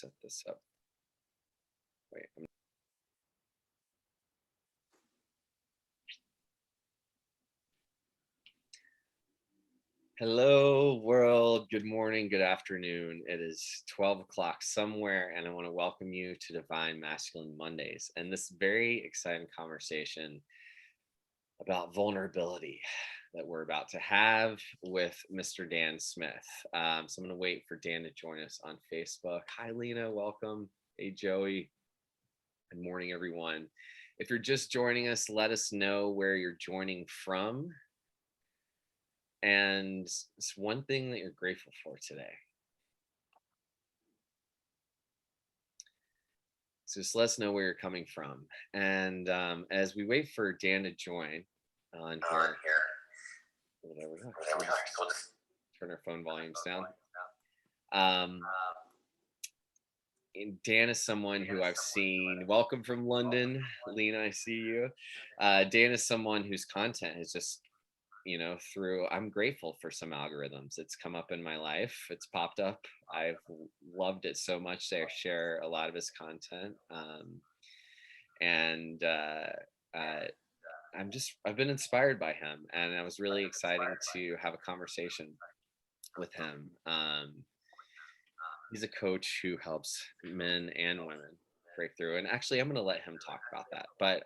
set this up. Wait. Hello, world. Good morning, good afternoon. It is 12 o'clock somewhere, and I want to welcome you to Divine Masculine Mondays and this very exciting conversation about vulnerability that we're about to have with Mr. Dan Smith. So I'm going to wait for Dan to join us on Facebook. Hi, Lena. Welcome. Hey, Joey. Good morning, everyone. If you're just joining us, let us know where you're joining from. And it's one thing that you're grateful for today. So just let us know where you're coming from. And as we wait for Dan to join on here, there we are. So we'll just turn our phone volumes down. Dan is someone who I've seen. Welcome from London, Lena. I see you. Dan is someone whose content has just, I'm grateful for some algorithms. It's come up in my life. It's popped up. I've loved it so much that I share a lot of his content. I've been inspired by him, and it was really exciting to have a conversation with him. He's a coach who helps men and women break through. And actually, I'm going to let him talk about that. But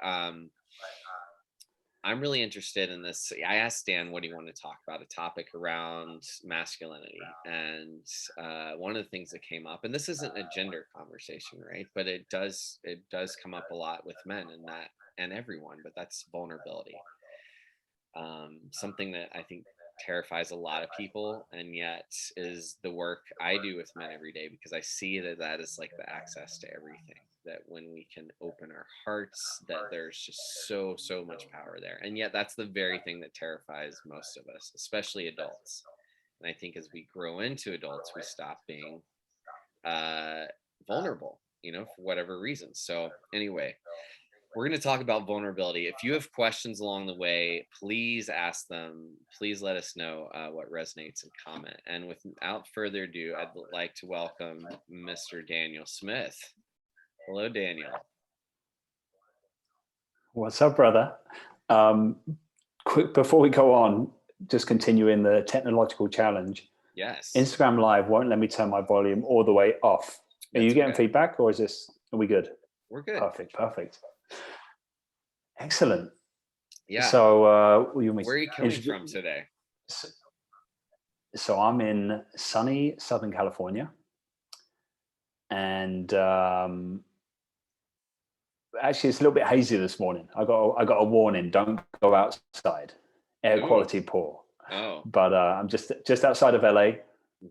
I'm really interested in this. I asked Dan what he wanted to talk about, a topic around masculinity. And one of the things that came up, and this isn't a gender conversation, right? But it does come up a lot with men and everyone, but that's vulnerability. Something that I think terrifies a lot of people, and yet is the work I do with men every day, because I see that is like the access to everything, that when we can open our hearts, that there's just so much power there. And yet that's the very thing that terrifies most of us, especially adults. And I think as we grow into adults, we stop being vulnerable, for whatever reason. So anyway, we're going to talk about vulnerability. If you have questions along the way, please ask them. Please let us know what resonates and comment. And without further ado, I'd like to welcome Mr. Daniel Smith. Hello, Daniel. What's up, brother? Quick, before we go on, just continuing the technological challenge. Yes. Instagram Live won't let me turn my volume all the way off. Are you getting feedback, or are we good? We're good. Perfect. Excellent. Yeah. So where are you coming from today? So I'm in sunny Southern California, and actually it's a little bit hazy this morning. I got a warning: don't go outside. Air quality poor. Oh. But I'm just outside of LA,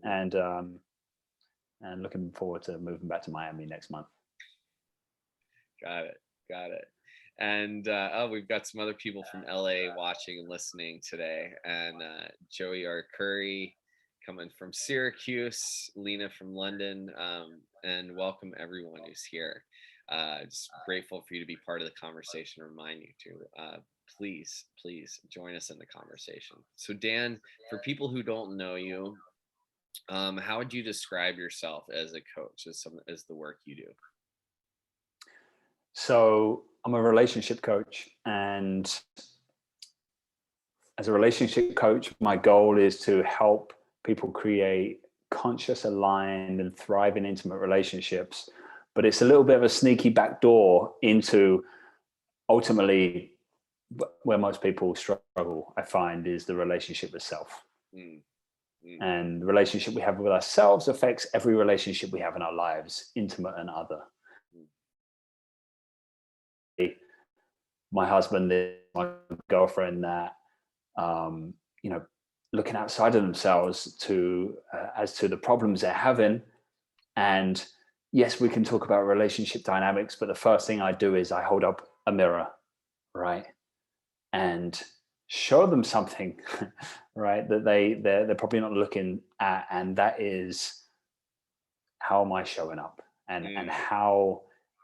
and looking forward to moving back to Miami next month. Got it. And we've got some other people from LA watching and listening today. And Joey R. Curry coming from Syracuse, Lena from London, and welcome everyone who's here. Just grateful for you to be part of the conversation. Remind you to please join us in the conversation. So Dan, for people who don't know you, how would you describe yourself as a coach, as the work you do? So I'm a relationship coach, and as a relationship coach, my goal is to help people create conscious, aligned, and thriving intimate relationships. But it's a little bit of a sneaky back door into ultimately where most people struggle, I find, is the relationship itself. And the relationship we have with ourselves affects every relationship we have in our lives, intimate and other. My husband is my girlfriend that, looking outside of themselves as to the problems they're having. And yes, we can talk about relationship dynamics, but the first thing I do is I hold up a mirror, right? And show them something, right, that they're probably not looking at. And that is, how am I showing up? And how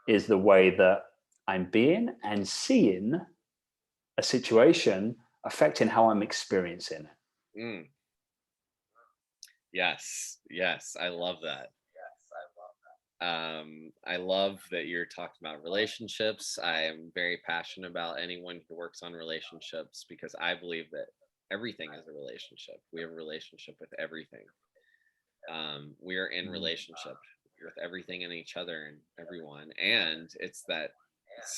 is the way that I'm being and seeing a situation affecting how I'm experiencing it. Yes, I love that. I love that you're talking about relationships. I am very passionate about anyone who works on relationships because I believe that everything is a relationship. We have a relationship with everything. We are in Mm. relationship with everything and each other and everyone. And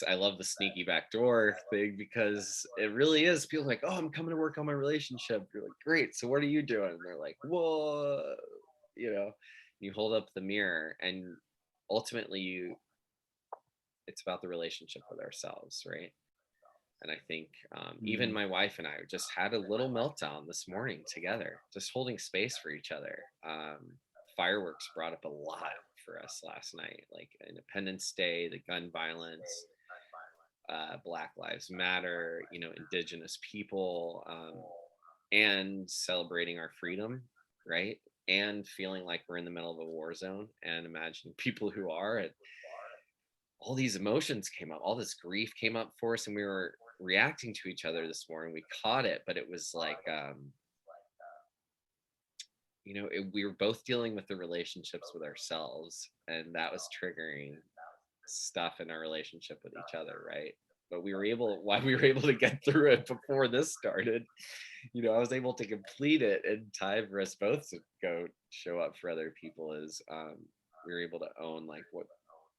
I love the sneaky backdoor thing because it really is. People are like, oh, I'm coming to work on my relationship. You're like, great. So what are you doing? And they're like, whoa, you know, you hold up the mirror and ultimately it's about the relationship with ourselves, right? And I think even Mm. my wife and I just had a little meltdown this morning together, just holding space for each other. Fireworks brought up a lot for us last night, like Independence Day, the gun violence, Black Lives Matter, Indigenous people, and celebrating our freedom, right? And feeling like we're in the middle of a war zone and imagining people who are, and all these emotions came up, all this grief came up for us, and we were reacting to each other this morning. We caught it, but it was like, we were both dealing with the relationships with ourselves, and that was triggering stuff in our relationship with each other, right? But why we were able to get through it before this started, I was able to complete it in time for us both to go show up for other people. Is we were able to own like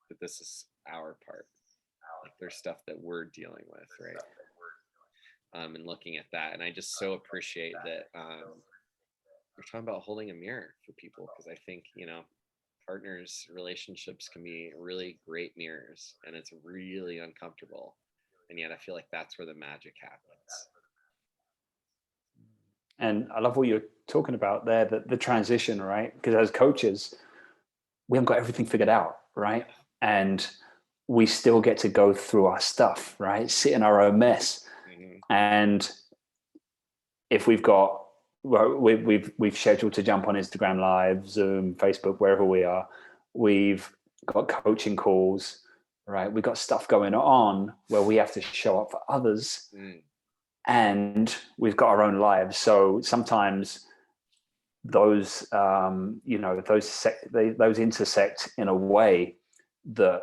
that this is our part, like there's stuff that we're dealing with, right? And looking at that, and I just so appreciate that we're talking about holding a mirror for people, because I think partners relationships can be really great mirrors, and it's really uncomfortable, and yet I feel like that's where the magic happens. And I love what you're talking about there, the transition, right? Because as coaches, we haven't got everything figured out, right? And we still get to go through our stuff, right? Sit in our own mess. Mm-hmm. And if we've scheduled to jump on Instagram Live, Zoom, Facebook, wherever we are, we've got coaching calls, right? We've got stuff going on where we have to show up for others, and we've got our own lives. So sometimes those those intersect in a way that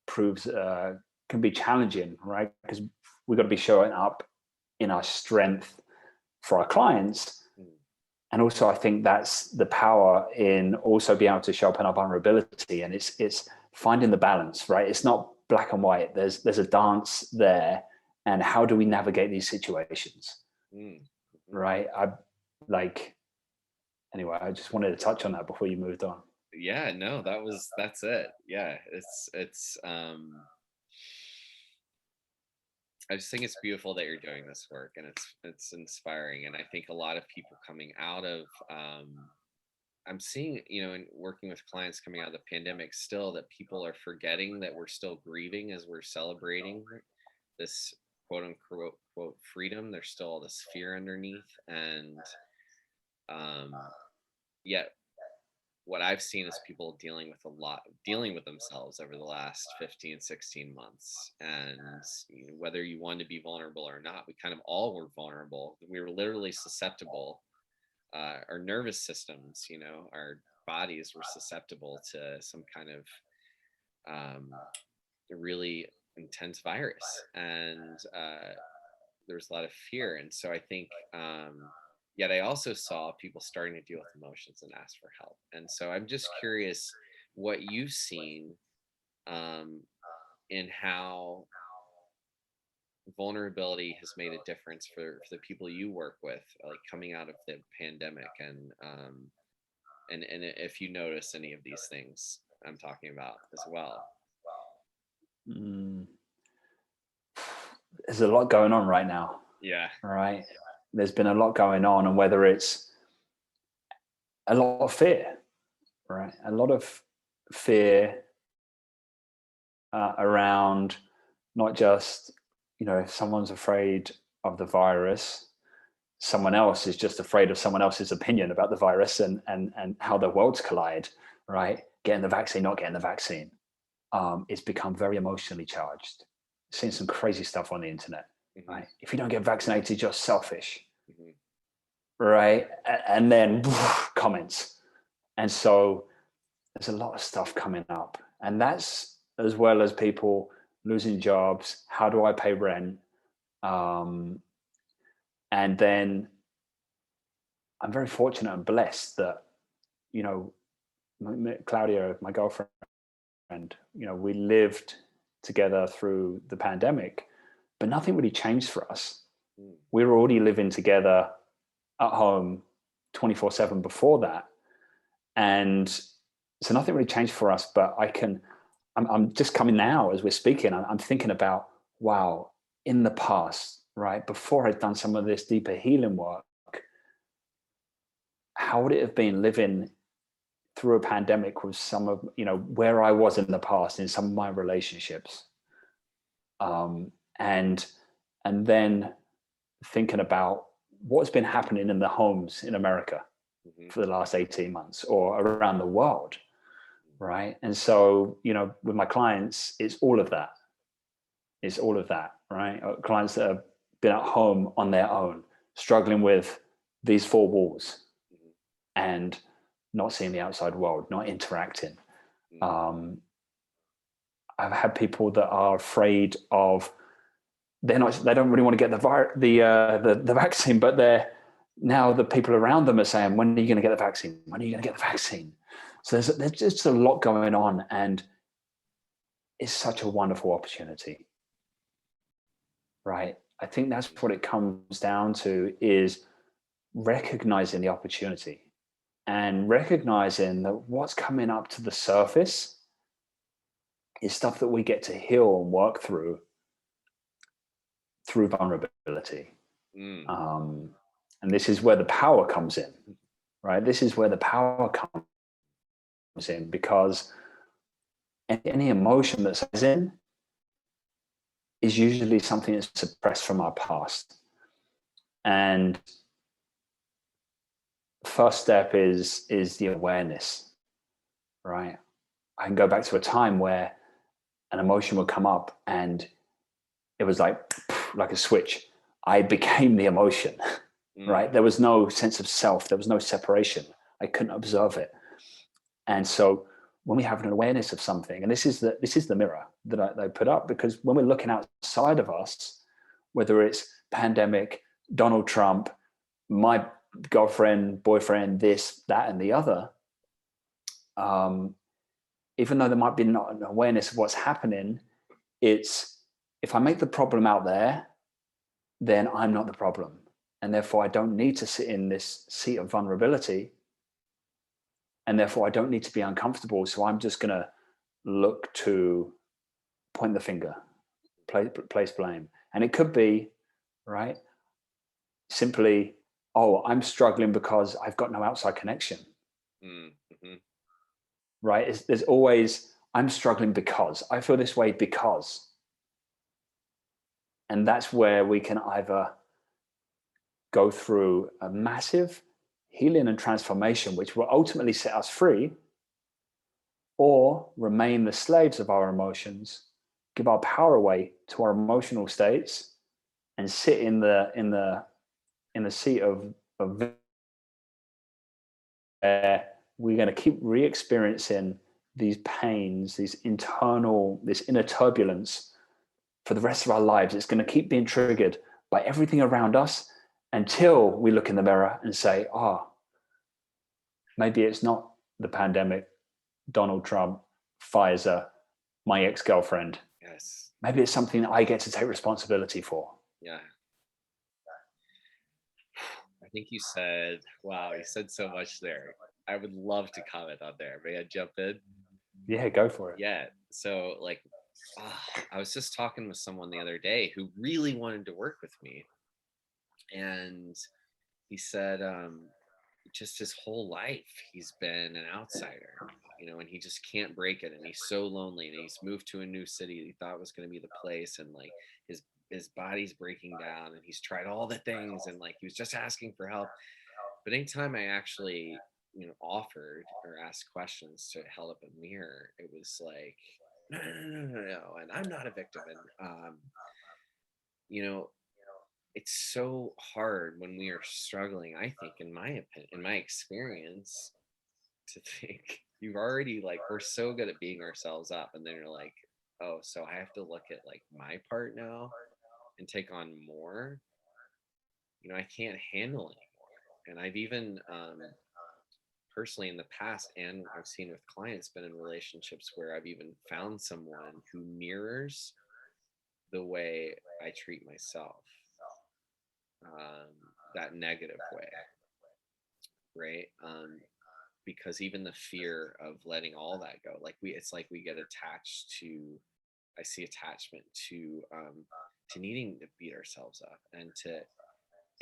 proves can be challenging, right? Because we've got to be showing up in our strength for our clients. And also I think that's the power in also being able to show up in our vulnerability. And it's finding the balance, right? It's not black and white. There's a dance there. And how do we navigate these situations? Right? Anyway, I just wanted to touch on that before you moved on. Yeah, no, that's it. Yeah, it's I just think it's beautiful that you're doing this work, and it's inspiring. And I think a lot of people coming out of I'm seeing, and working with clients coming out of the pandemic still, that people are forgetting that we're still grieving as we're celebrating this quote unquote quote freedom. There's still all this fear underneath, and yet what I've seen is people dealing with themselves over the last 15, 16 months. And whether you want to be vulnerable or not, we kind of all were vulnerable. We were literally susceptible. Our nervous systems, our bodies were susceptible to some kind of really intense virus. And there was a lot of fear. And so I think, yet I also saw people starting to deal with emotions and ask for help. And so I'm just curious what you've seen in how vulnerability has made a difference for the people you work with, like coming out of the pandemic, and if you notice any of these things I'm talking about as well. There's a lot going on right now. Yeah. Right. There's been a lot going on, and whether it's a lot of fear, right? A lot of fear around not just, if someone's afraid of the virus, someone else is just afraid of someone else's opinion about the virus, and how the worlds collide, right? Getting the vaccine, not getting the vaccine. It's become very emotionally charged. Seeing some crazy stuff on the internet, right? If you don't get vaccinated, you're selfish, right? And then comments. And so there's a lot of stuff coming up, and that's as well as people losing jobs. How do I pay rent? Um, and then I'm very fortunate and blessed that, you know, Claudia, my girlfriend, we lived together through the pandemic, but nothing really changed for us. Mm. We were already living together at home 24/7 before that. And so nothing really changed for us, but I'm just coming now as we're speaking. I'm thinking about, wow, in the past, right, before I'd done some of this deeper healing work, how would it have been living through a pandemic with some of, where I was in the past in some of my relationships? Um, and and then thinking about what's been happening in the homes in America Mm-hmm. for the last 18 months or around the world, right? And so, with my clients, it's all of that. It's all of that, right? Clients that have been at home on their own, struggling with these four walls Mm-hmm. and not seeing the outside world, not interacting. Um, I've had people that are afraid of, they don't really want to get the vaccine, but now the people around them are saying, when are you going to get the vaccine? When are you going to get the vaccine? So there's just a lot going on, and it's such a wonderful opportunity, right? I think that's what it comes down to, is recognizing the opportunity and recognizing that what's coming up to the surface is stuff that we get to heal and work through vulnerability. Mm. And this is where the power comes in, right? This is where the power comes in, because any emotion that's in is usually something that's suppressed from our past. And first step is the awareness, right? I can go back to a time where an emotion would come up and it was like a switch. I became the emotion, right? There was no sense of self. There was no separation. I couldn't observe it. And so when we have an awareness of something, and this is the mirror that I put up, because when we're looking outside of us, whether it's pandemic, Donald Trump, my girlfriend, boyfriend, this, that, and the other, even though there might be not an awareness of what's happening, it's, if I make the problem out there, then I'm not the problem. And therefore I don't need to sit in this seat of vulnerability. And therefore I don't need to be uncomfortable. So I'm just going to look to point the finger, place blame. And it could be, right, simply, oh, I'm struggling because I've got no outside connection. Mm-hmm. Right? There's always, I'm struggling because I feel this way because. And that's where we can either go through a massive healing and transformation, which will ultimately set us free, or remain the slaves of our emotions, give our power away to our emotional states, and sit in the seat of we're going to keep re-experiencing these pains, this inner turbulence for the rest of our lives. It's going to keep being triggered by everything around us until we look in the mirror and say, maybe it's not the pandemic, Donald Trump, Pfizer, my ex-girlfriend. Yes. Maybe it's something that I get to take responsibility for. Yeah. I think you said, wow, you said so much there. I would love to comment on there. May I jump in? Yeah, go for it. Yeah. So, like, I was just talking with someone the other day who really wanted to work with me. And he said, just his whole life, he's been an outsider, and he just can't break it. And he's so lonely, and he's moved to a new city that he thought was going to be the place. And like his body's breaking down, and he's tried all the things, and like he was just asking for help. But anytime I actually, offered or asked questions to held up a mirror, it was like, no, no, no, no, no, no. And I'm not a victim. And, you know, it's so hard when we are struggling, I think, in my opinion, in my experience, to think you've already like, we're so good at beating ourselves up, and then you're like, oh, so I have to look at like my part now and take on more. I can't handle anymore. And I've even personally in the past, and I've seen with clients, been in relationships where I've even found someone who mirrors the way I treat myself, that negative way, right? Because even the fear of letting all that go, like it's like we get attached to, I see attachment to needing to beat ourselves up,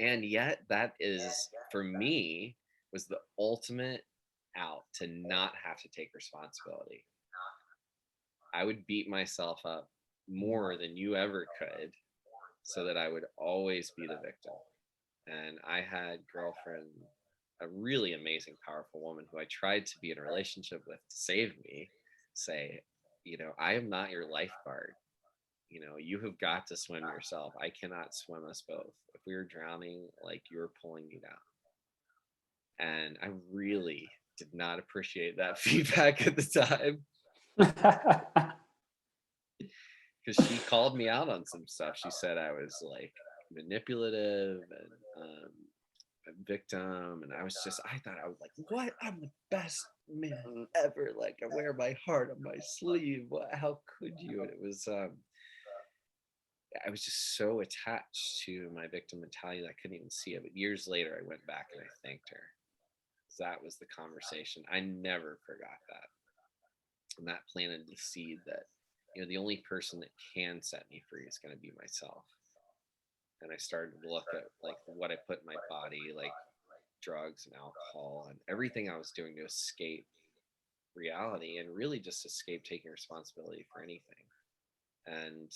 and yet that is, for me, was the ultimate out to not have to take responsibility. I would beat myself up more than you ever could so that I would always be the victim. And I had girlfriend, a really amazing, powerful woman who I tried to be in a relationship with to save me, say, I am not your lifeguard. You have got to swim yourself. I cannot swim us both. If we were drowning, like, you're pulling me down. And I really did not appreciate that feedback at the time, because she called me out on some stuff. She said I was like manipulative and a victim, and I thought I was like, what? I'm the best man ever. Like, I wear my heart on my sleeve. How could you? And it was I was just so attached to my victim mentality that I couldn't even see it. But years later, I went back and I thanked her. That was the conversation. I never forgot that. And that planted the seed that, the only person that can set me free is going to be myself. And I started to look at like what I put in my body, like drugs and alcohol and everything I was doing to escape reality, and really just escape taking responsibility for anything. And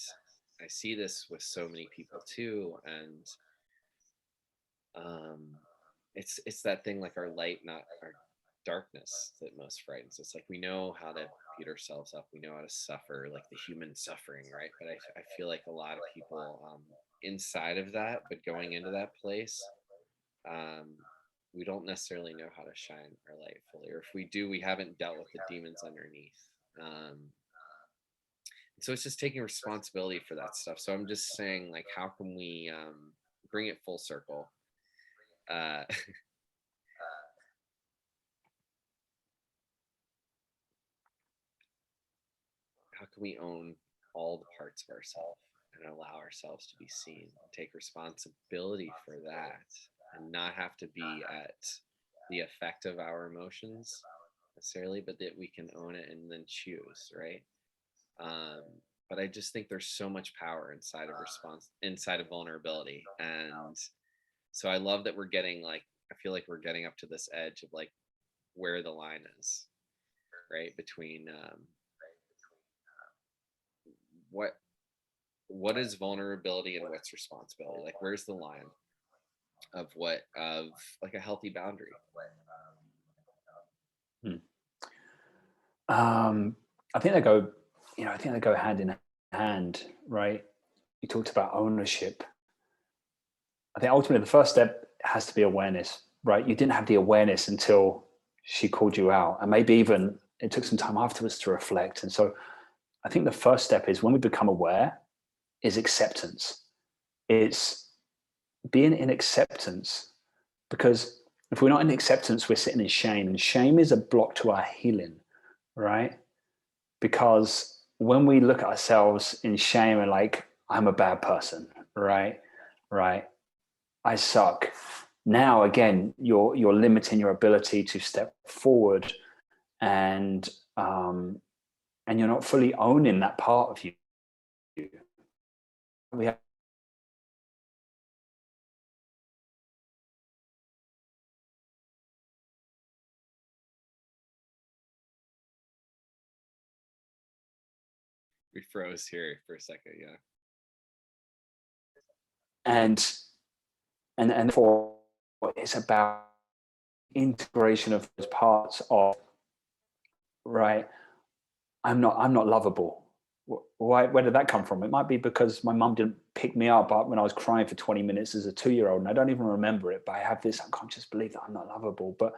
I see this with so many people too. And um it's that thing, like our light, not our darkness, that most frightens us. Like, we know how to beat ourselves up, we know how to suffer, like the human suffering, right? But I feel like a lot of people, inside of that, but going into that place, um we don't necessarily know how to shine our light fully, or if we do, we haven't dealt with the demons underneath. um so it's just taking responsibility for that stuff. So I'm just saying, like, how can we bring it full circle? uh how can we own all the parts of ourselves and allow ourselves to be seen, take responsibility for that, and not have to be at the effect of our emotions necessarily, but that we can own it and then choose, right? um, but I just think there's so much power inside of vulnerability. And so I love that we're getting, like, I feel like we're getting up to this edge of like where the line is, right, between what what is vulnerability and what's responsibility. Like, where's the line of like a healthy boundary? Hmm. I think they go, I think they go hand in hand, right? You talked about ownership. I think ultimately the first step has to be awareness, right? You didn't have the awareness until she called you out, and maybe even it took some time afterwards to reflect. And so I think the first step is, when we become aware, is acceptance. It's being in acceptance, because if we're not in acceptance, we're sitting in shame, and shame is a block to our healing, right? Because when we look at ourselves in shame and like, I'm a bad person, right? Right. I suck. Now, again, you're limiting your ability to step forward, and and you're not fully owning that part of you. We have We froze here for a second. Yeah. and therefore it's about integration of those parts of, right, I'm not lovable. Why? Where did that come from? It might be because my mum didn't pick me up when I was crying for 20 minutes as a 2-year-old, and I don't even remember it, but I have this unconscious belief that I'm not lovable. But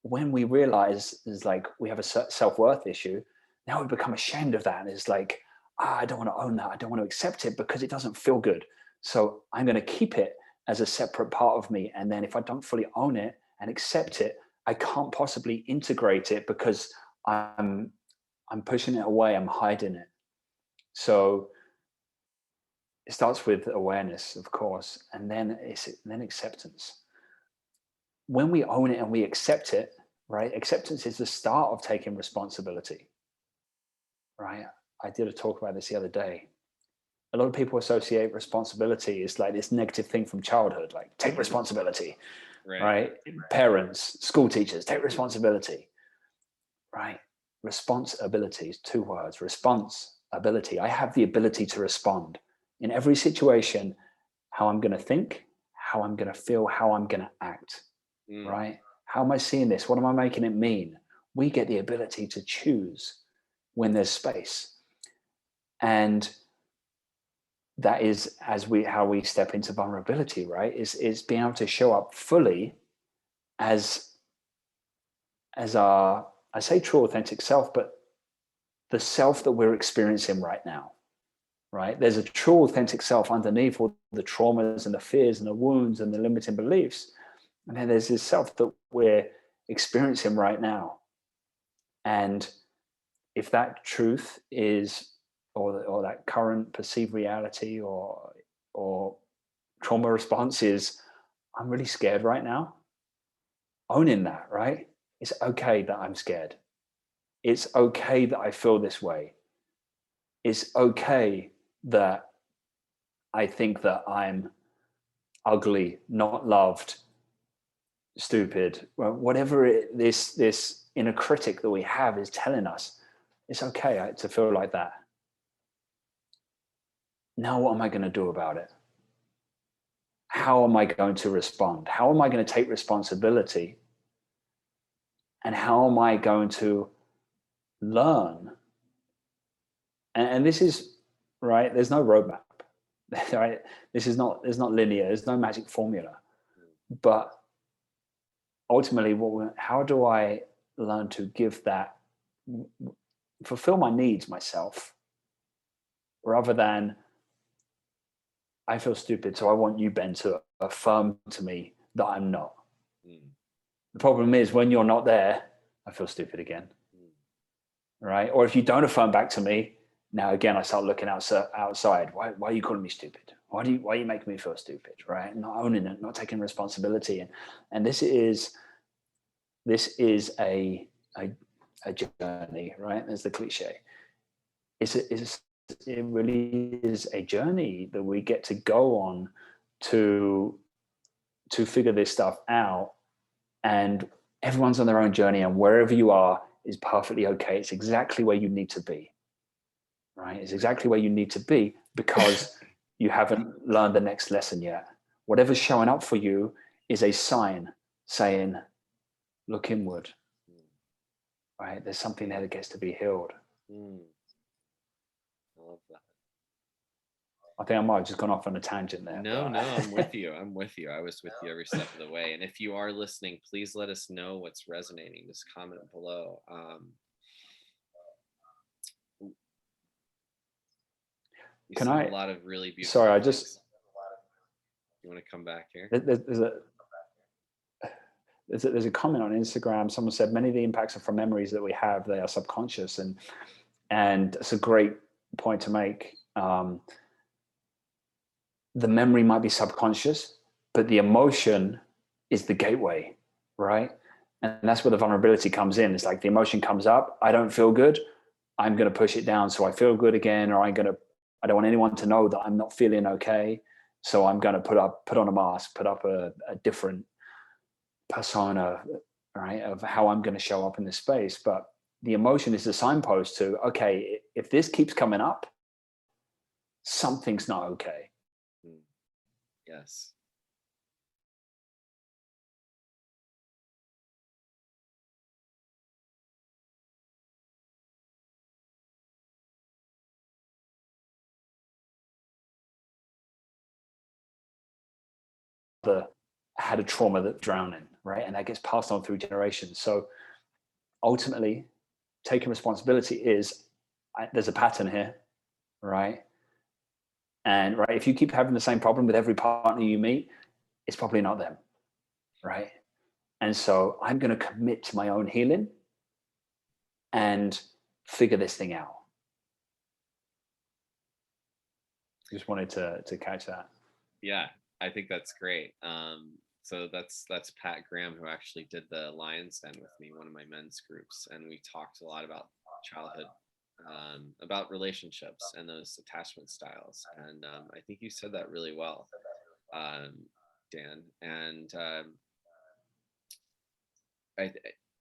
when we realize is like we have a self-worth issue, now we become ashamed of that. And it's like, I don't want to own that. I don't want to accept it because it doesn't feel good. So I'm going to keep it as a separate part of me. And then if I don't fully own it and accept it, I can't possibly integrate it because I'm I'm pushing it away, I'm hiding it. So it starts with awareness, of course, and then acceptance. When we own it and we accept it, right? Acceptance is the start of taking responsibility, right? I did a talk about this the other day. A lot of people associate responsibility as like this negative thing from childhood, like take responsibility, Right. right? Parents, school teachers, take responsibility, right? Responsibility is two words. Response ability. I have the ability to respond in every situation, how I'm going to think, how I'm going to feel, how I'm going to act, Mm. right? How am I seeing this? What am I making it mean? We get the ability to choose when there's space. And that is how we step into vulnerability, right? Is being able to show up fully as our, I say true authentic self, but the self that we're experiencing right now, right? There's a true authentic self underneath all the traumas and the fears and the wounds and the limiting beliefs. And then there's this self that we're experiencing right now. And if that truth is, or that current perceived reality or trauma response is, I'm really scared right now, owning that, right? It's okay that I'm scared. It's okay that I feel this way. It's okay that I think that I'm ugly, not loved, stupid, well, whatever this inner critic that we have is telling us, it's okay to feel like that. Now, what am I going to do about it? How am I going to respond? How am I going to take responsibility? And how am I going to learn? And this is right. There's no roadmap. Right? This is not. There's not linear. There's no magic formula. But ultimately, how do I learn to give that, fulfill my needs myself, rather than I feel stupid, so I want you, Ben, to affirm to me that I'm not. Mm. The problem is when you're not there, I feel stupid again. Mm. Right? Or if you don't affirm back to me, now again I start looking outside. Why are you calling me stupid? Why are you making me feel stupid? Right? Not owning it, not taking responsibility. And this is a journey, right? There's the cliche. It really is a journey that we get to go on to figure this stuff out. And everyone's on their own journey, and wherever you are is perfectly okay. It's exactly where you need to be, right? It's exactly where you need to be because you haven't learned the next lesson yet. Whatever's showing up for you is a sign saying, look inward, right? There's something there that gets to be healed. Mm. I love that. I think I might have just gone off on a tangent there. No, no, I'm with you. I'm with you. I was with you every step of the way. And if you are listening, please let us know what's resonating. Just comment below. You Can said a I? lot of really beautiful Sorry, I things. just You want to come back here? there's a comment on Instagram. Someone said many of the impacts are from memories that we have. They are subconscious, and it's a great point to make. The memory might be subconscious, but the emotion is the gateway, right? And that's where the vulnerability comes in. It's like the emotion comes up. I don't feel good. I'm going to push it down so I feel good again, or I don't want anyone to know that I'm not feeling okay. So I'm going to put on a mask, put up a different persona, right, of how I'm going to show up in this space. But the emotion is the signpost to, okay, if this keeps coming up, something's not okay. Mm. Yes. Had a trauma that drowning, right? And that gets passed on through generations. So ultimately, taking responsibility is, there's a pattern here, right? And right, if you keep having the same problem with every partner you meet, it's probably not them, right? And so I'm going to commit to my own healing and figure this thing out. Just wanted to catch that. Yeah, I think that's great. So that's Pat Graham, who actually did the Lions Den with me, one of my men's groups, and we talked a lot about childhood, about relationships and those attachment styles. And I think you said that really well, Dan. And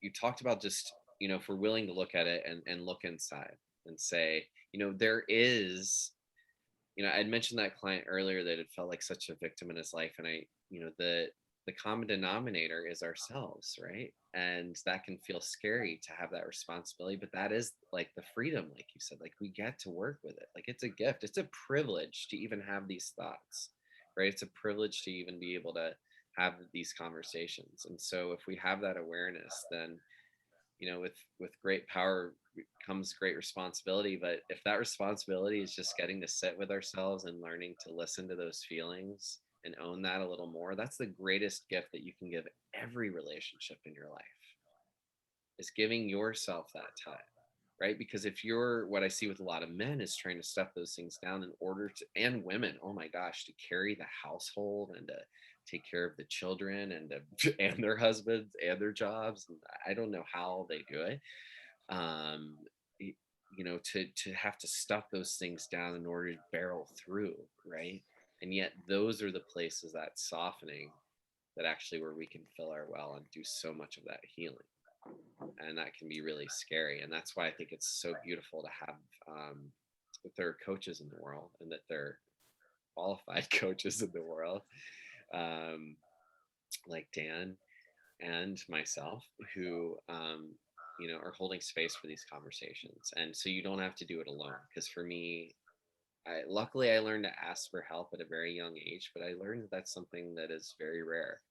you talked about just, if we're willing to look at it and look inside and say, there is, I'd mentioned that client earlier that it felt like such a victim in his life. And the common denominator is ourselves, right? And that can feel scary to have that responsibility, but that is like the freedom, like you said, like we get to work with it. Like it's a gift. It's a privilege to even have these thoughts, right? It's a privilege to even be able to have these conversations. And so if we have that awareness, then with great power comes great responsibility. But if that responsibility is just getting to sit with ourselves and learning to listen to those feelings and own that a little more, that's the greatest gift that you can give every relationship in your life, is giving yourself that time, right? Because if you're, what I see with a lot of men is trying to stuff those things down in order to, and women, oh my gosh, to carry the household and to take care of the children and and their husbands and their jobs. And I don't know how they do it. Um, to have to stuff those things down in order to barrel through, right? And yet those are the places, that softening, that actually where we can fill our well and do so much of that healing. And that can be really scary. And that's why I think it's so beautiful to have, that there are coaches in the world, and that they're qualified coaches in the world, um, like Dan and myself, who are holding space for these conversations. And so you don't have to do it alone. Because for me, luckily I learned to ask for help at a very young age, but I learned that that's something that is very rare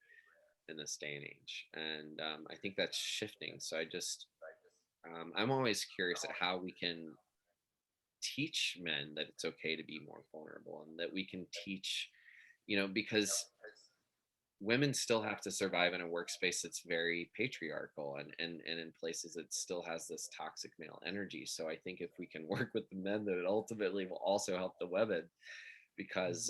in this day and age. And I think that's shifting. So I'm always curious at how we can teach men that it's okay to be more vulnerable, and that we can teach, because women still have to survive in a workspace that's very patriarchal, and in places that still has this toxic male energy. So I think if we can work with the men, that it ultimately will also help the women, because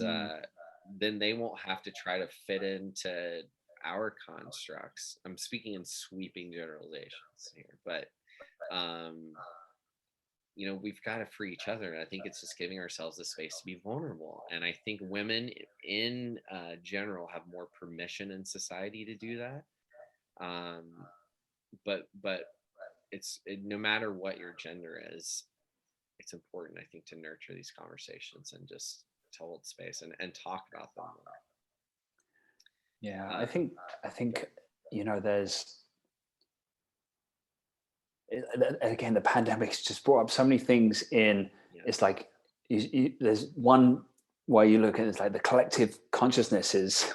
then they won't have to try to fit into our constructs. I'm speaking in sweeping generalizations here, but we've got to free each other. And I think it's just giving ourselves the space to be vulnerable. And I think women in general have more permission in society to do that. But no matter what your gender is, it's important, I think, to nurture these conversations and just to hold space and talk about them more. Yeah, I think there's, again, the pandemic's just brought up so many things in. Yeah. It's like there's one way you look at it, it's like the collective consciousness is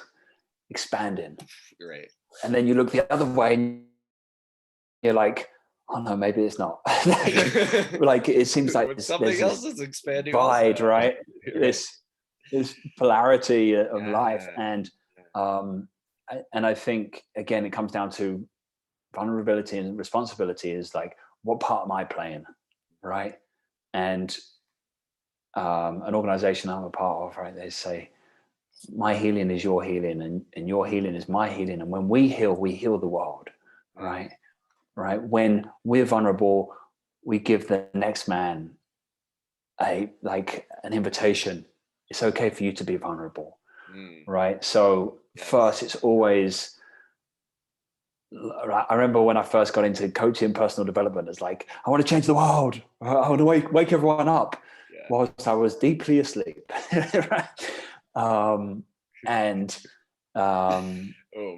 expanding, Right? And then you look the other way and you're like, oh no, maybe it's not. Like it seems like something else is expanding divide, also. right? This polarity of life. And I think, again, it comes down to vulnerability and responsibility. Is like, what part am I playing, right? And an organization I'm a part of, right, they say, my healing is your healing, and your healing is my healing. And when we heal the world, right? Right. When we're vulnerable, we give the next man an invitation. It's okay for you to be vulnerable. Right. So first, it's always, I remember when I first got into coaching, personal development, it's like, I want to change the world. I want to wake everyone up whilst I was deeply asleep. Oh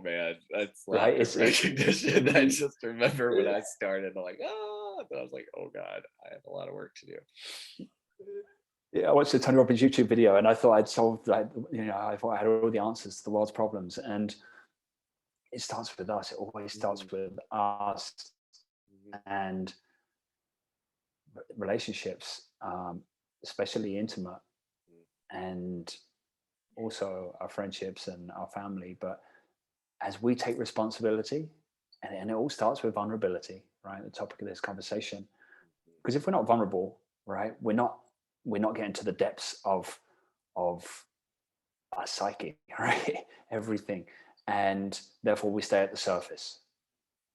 man, that's right. It's recognition. I just remember when I started, I'm like, I was like, oh God, I have a lot of work to do. Yeah, I watched the Tony Robbins YouTube video, and I thought I'd solved, I thought I had all the answers to the world's problems. And it starts with us. It always starts Mhm. with us Mhm. and relationships, especially intimate, and also our friendships and our family. But as we take responsibility, and it all starts with vulnerability, right? The topic of this conversation. Because if we're not vulnerable, right, we're not getting to the depths of our psyche, right? Everything. And therefore we stay at the surface.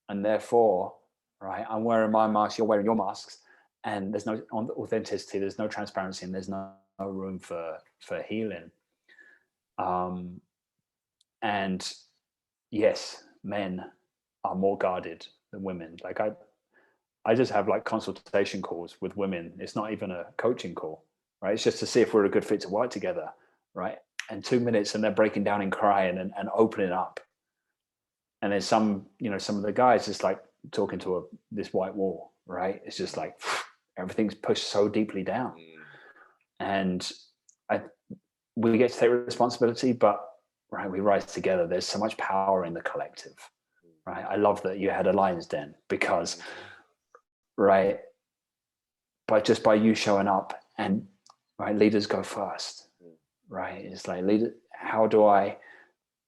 And therefore, right, I'm wearing my mask, you're wearing your masks, and there's no authenticity, there's no transparency, and there's no room for healing. Um, and yes, men are more guarded than women. Like I just have like consultation calls with women. It's not even a coaching call, right? It's just to see if we're a good fit to work together, right? And 2 minutes and they're breaking down and crying and opening up. And then some of the guys just like talking to this white wall, right? It's just like everything's pushed so deeply down. Mm. And I, we get to take responsibility, but right, we rise together. There's so much power in the collective, right? I love that you had a lion's den because, right, by you showing up and right, leaders go first, right? It's like leader. How do I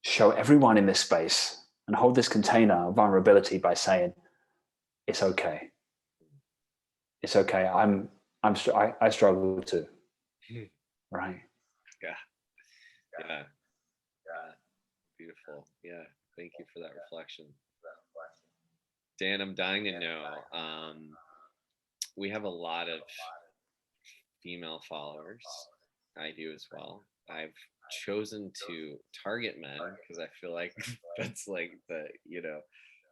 show everyone in this space and hold this container of vulnerability by saying it's okay, it's okay. I struggle too, right? Yeah. Yeah. Yeah. Beautiful. Yeah. Thank you for that reflection. Dan, I'm dying to know. We have a lot of female followers. I do as well. I've chosen to target men because I feel like that's like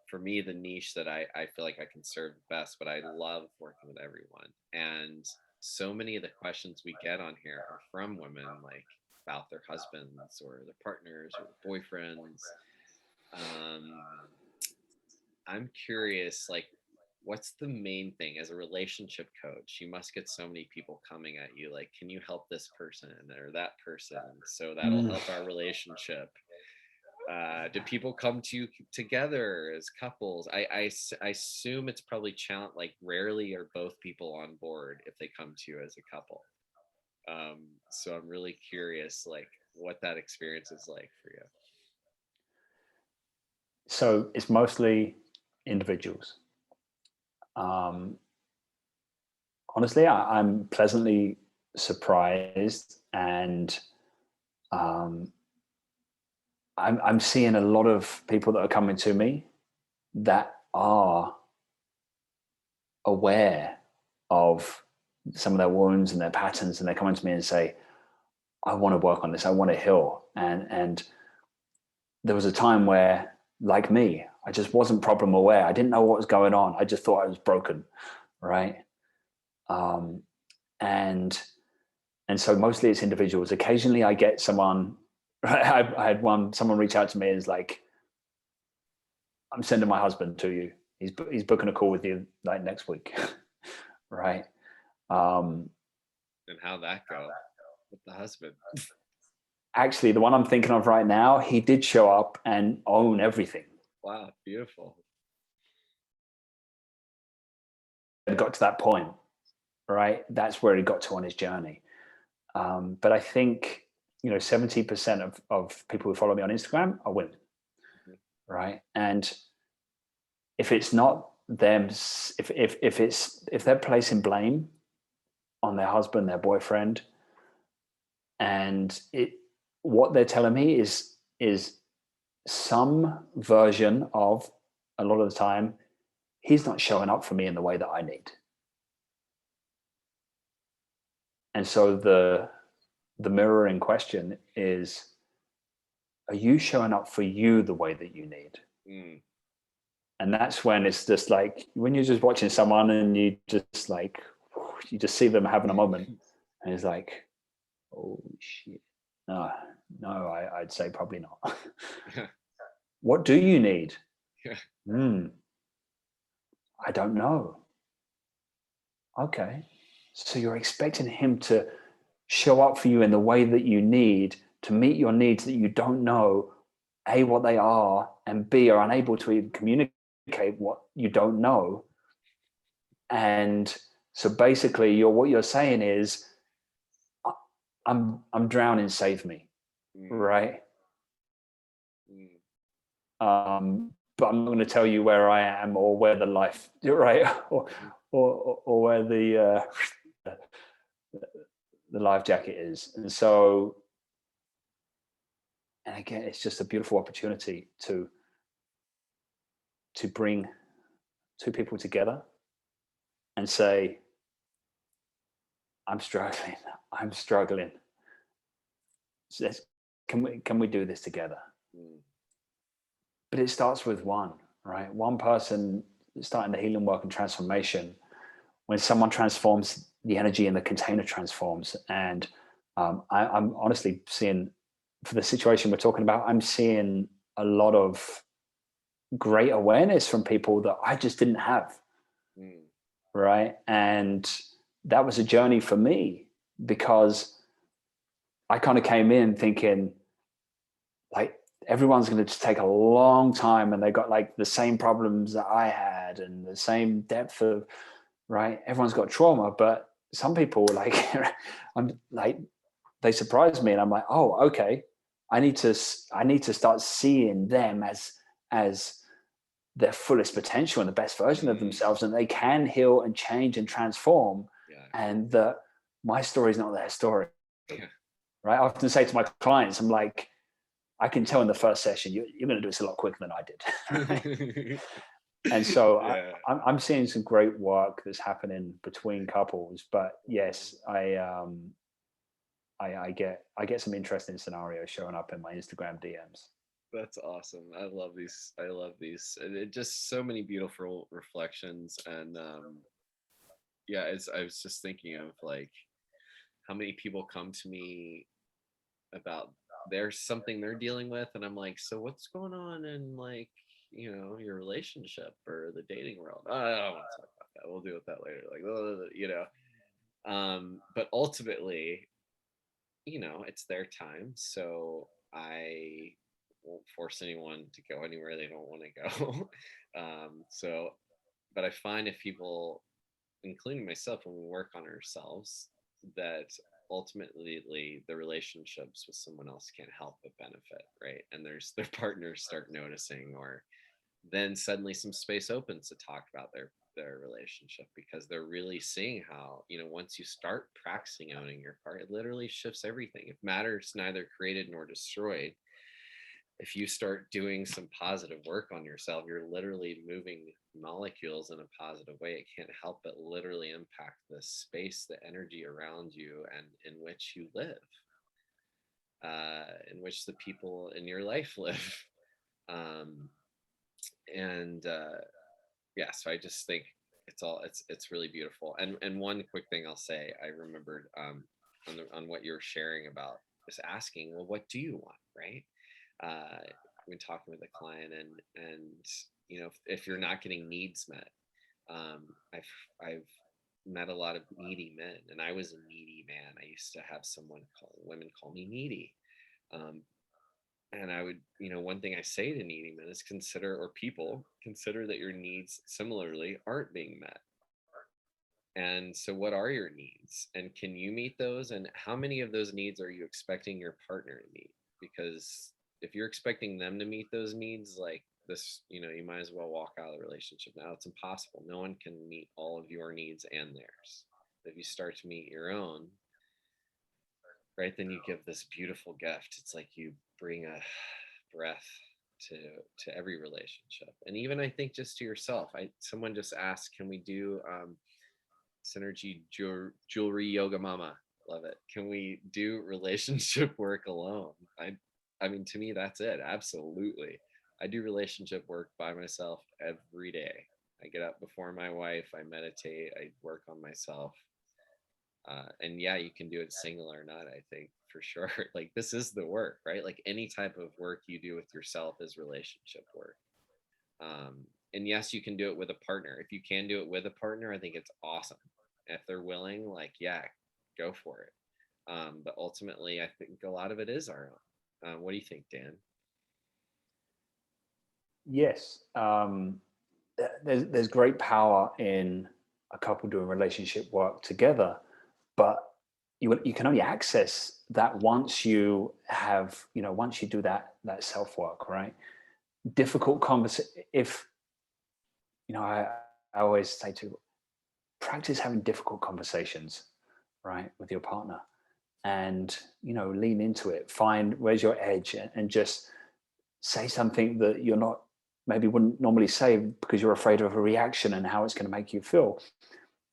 for me, the niche that I feel like I can serve best, but I love working with everyone. And so many of the questions we get on here are from women, like about their husbands or their partners or their boyfriends. Um, I'm curious, like, what's the main thing as a relationship coach? You must get so many people coming at you, like, can you help this person or that person? So that'll Mm. help our relationship. Do people come to you together as couples? I assume it's probably challenge, like, rarely are both people on board if they come to you as a couple. So I'm really curious, like, what that experience is like for you. So it's mostly individuals. Um, Honestly, I'm pleasantly surprised, and um, I'm seeing a lot of people that are coming to me that are aware of some of their wounds and their patterns, and they're coming to me and say, "I want to work on this. I want to heal." And there was a time where, like me, I just wasn't problem aware. I didn't know what was going on. I just thought I was broken, right? Um, and and so mostly it's individuals. Occasionally I get someone. I had someone reach out to me and is like, "I'm sending my husband to you. He's booking a call with you like next week," right? Um, And how that go with the husband? Actually, the one I'm thinking of right now, he did show up and own everything. Wow, beautiful. It got to that point, right? That's where he got to on his journey. But I think 70% of people who follow me on Instagram are women, Mhm. right? And if it's not them, if they're placing blame on their husband, their boyfriend, and what they're telling me is some version of, a lot of the time, he's not showing up for me in the way that I need. And so the mirroring question is, are you showing up for you the way that you need? Mm. And that's when it's just like when you're just watching someone and you just see them having a moment, and it's like, oh shit, no, I'd say probably not. Yeah. What do you need? Yeah. I don't know. Okay, so you're expecting him to show up for you in the way that you need to meet your needs that you don't know, A, what they are, and B, are unable to even communicate what you don't know. And so basically what you're saying is, I'm drowning, save me. Mm, Right. mm, But I'm not going to tell you where I am or where the life, right, mm. or where the life jacket is. And so, and again, it's just a beautiful opportunity to bring two people together and say, I'm struggling, I'm struggling. So can we do this together? Mm. But it starts with one, right? One person starting the healing work and transformation. When someone transforms, the energy in the container transforms. And I'm honestly seeing, for the situation we're talking about, I'm seeing a lot of great awareness from people that I just didn't have, Mm. right? And that was a journey for me, because I kind of came in thinking, like, everyone's going to take a long time, and they got like the same problems that I had and the same depth of, right, everyone's got trauma. But some people, like, I'm like, they surprise me, and I'm like, oh, okay, I need to start seeing them as their fullest potential and the best version of Mm. themselves, and they can heal and change and transform, Yeah. and that my story is not their story. Yeah. Right, I often say to my clients, I'm like, I can tell in the first session you're going to do this a lot quicker than I did. And so Yeah. I'm seeing some great work that's happening between couples. But yes, I get some interesting scenarios showing up in my Instagram DMs. That's awesome. I love these. I love these. And it just so many beautiful reflections. And yeah, I was just thinking of like how many people come to me about there's something they're dealing with, and I'm like, so what's going on in, like, your relationship or the dating world? Oh, I don't want to talk about that. We'll deal with that later. Like, but ultimately, it's their time, so I won't force anyone to go anywhere they don't want to go. So, but I find if people, including myself, when we work on ourselves, that ultimately the relationships with someone else can't help but benefit, right? And their partners start noticing, or then suddenly some space opens to talk about their relationship, because they're really seeing how, once you start practicing owning your part, it literally shifts everything. If matter's neither created nor destroyed, if you start doing some positive work on yourself, you're literally moving molecules in a positive way. It can't help but literally impact the space, the energy around you, and in which you live, in which the people in your life live. Um, and Yeah, so I just think it's really beautiful. And one quick thing I'll say, I remembered on what you were sharing about, just asking, well, what do you want, right? uh, when talking with a client, and if you're not getting needs met, um, I've met a lot of needy men, and I was a needy man. I used to have women call me needy, um, and I would, one thing I say to needy men is, consider that your needs similarly aren't being met. And so, what are your needs? And can you meet those? And how many of those needs are you expecting your partner to meet? Because if you're expecting them to meet those needs, like this, you might as well walk out of the relationship now. It's impossible. No one can meet all of your needs and theirs. If you start to meet your own, right, then you give this beautiful gift. It's like you bring a breath to every relationship, and even I think just to yourself. Someone just asked, can we do synergy jewelry yoga mama, love it, can we do relationship work alone? I mean, to me, that's it. Absolutely. I do relationship work by myself every day. I get up before my wife, I meditate, I work on myself. And yeah, you can do it single or not, I think, for sure. Like, this is the work, right? Like, any type of work you do with yourself is relationship work. And yes, you can do it with a partner. If you can do it with a partner, I think it's awesome. If they're willing, like, yeah, go for it. But ultimately, I think a lot of it is our own. What do you think, Dan? Yes. There's great power in a couple doing relationship work together, but you can only access that once you have, once you do that self work, right? Difficult conversation. If I always say to practice having difficult conversations, right, with your partner, and lean into it. Find where's your edge, and just say something that you're not maybe wouldn't normally say because you're afraid of a reaction and how it's going to make you feel.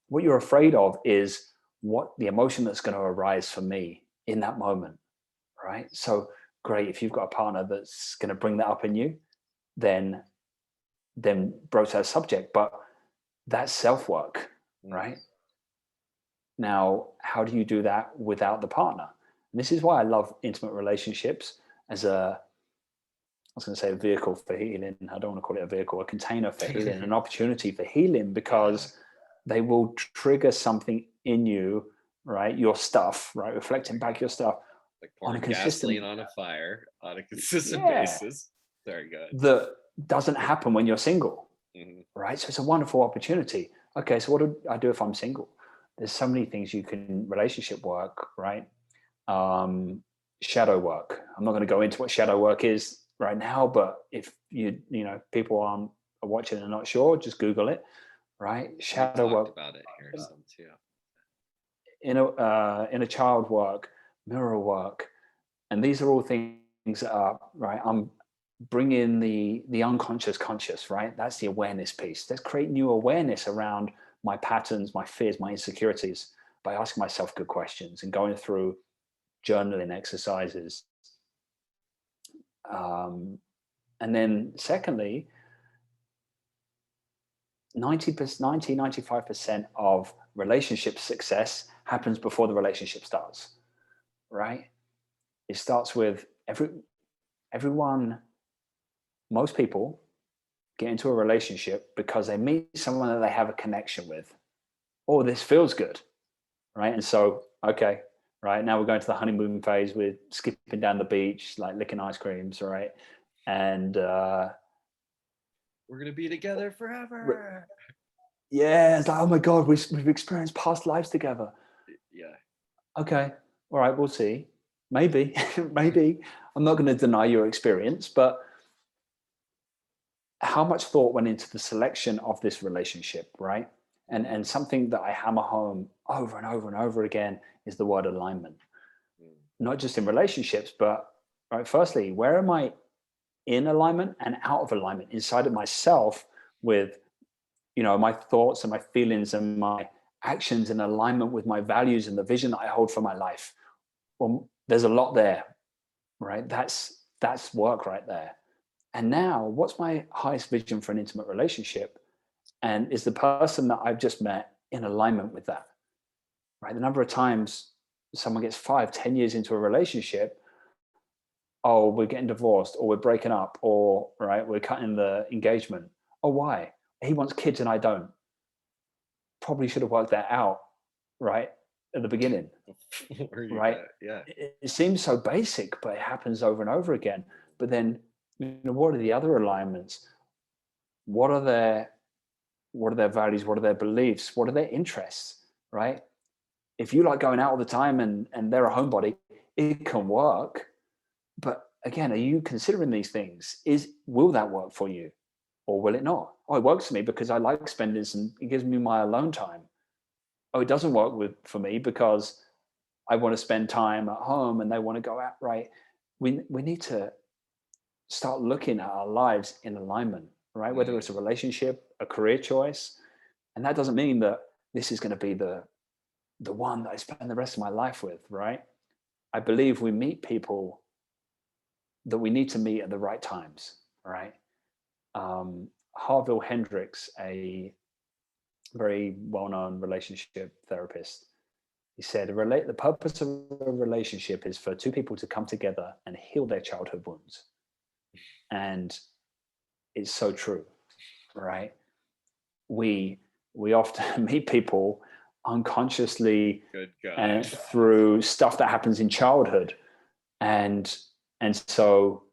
What you're afraid of is what the emotion that's going to arise for me in that moment, right? So great, if you've got a partner that's going to bring that up in you, then broach that subject. But that's self work, Mm. right? Now, how do you do that without the partner? And this is why I love intimate relationships as I was going to say a vehicle for healing. I don't want to call it a vehicle, a container for healing, an opportunity for healing, Yeah. because they will trigger something in you, right? Your stuff, right? Reflecting back your stuff Like on a pouring gasoline consistent, on a fire on a consistent yeah, basis. Very good. that doesn't happen when you're single, Hmm. right? So it's a wonderful opportunity. Okay, so what do I do if I'm single? There's so many things you can relationship work, right? um, Shadow work. I'm not going to go into what shadow work is right now, but if people are watching and not sure, just Google it. Right, We've shadow talked work, about it here some too. inner child work, mirror work, and these are all things that are right. I'm bringing the unconscious conscious. Right, that's the awareness piece. Let's create new awareness around my patterns, my fears, my insecurities by asking myself good questions and going through journaling exercises. Um, and then secondly, 95% of relationship success happens before the relationship starts, right? It starts with everyone, most people get into a relationship because they meet someone that they have a connection with. Oh, this feels good, right? And so, okay, right, now we're going to the honeymoon phase. We're skipping down the beach, like licking ice creams, right? And We're gonna be together forever. yeah, it's like, oh my God, we've experienced past lives together. Yeah. Okay, all right, we'll see. Maybe, maybe. I'm not going to deny your experience, but how much thought went into the selection of this relationship, right? Mm. And something that I hammer home over and over and over again is the word alignment. Mm. Not just in relationships, but right, firstly, where am I in alignment and out of alignment inside of myself with my thoughts and my feelings and my actions in alignment with my values and the vision that I hold for my life? Well, there's a lot there, right? That's work right there. And now, what's my highest vision for an intimate relationship? And is the person that I've just met in alignment with that? Right? The number of times someone gets 5, 10 years into a relationship, oh, we're getting divorced, or we're breaking up, or right, we're cutting the engagement. Oh, why? He wants kids and I don't. Probably should have worked that out, right, at the beginning, Before you right? got yeah. It seems so basic, but it happens over and over again. But then, what are the other alignments? What are their values? What are their beliefs? What are their interests? Right? If you like going out all the time and they're a homebody, it can work. But again, are you considering these things? Will that work for you, or will it not? Oh, it works for me because I like spending some. It gives me my alone time. Oh, it doesn't work for me because I want to spend time at home and they want to go out. Right? We need to start looking at our lives in alignment, right? Whether it's Mm. a relationship, a career choice, and that doesn't mean that this is going to be the one that I spend the rest of my life with, right? I believe we meet people that we need to meet at the right times, right? Harville Hendricks, a very well-known relationship therapist, he said, the purpose of a relationship is for two people to come together and heal their childhood wounds. And it's so true, right? We we often meet people unconsciously Good God. and through stuff that happens in childhood, and so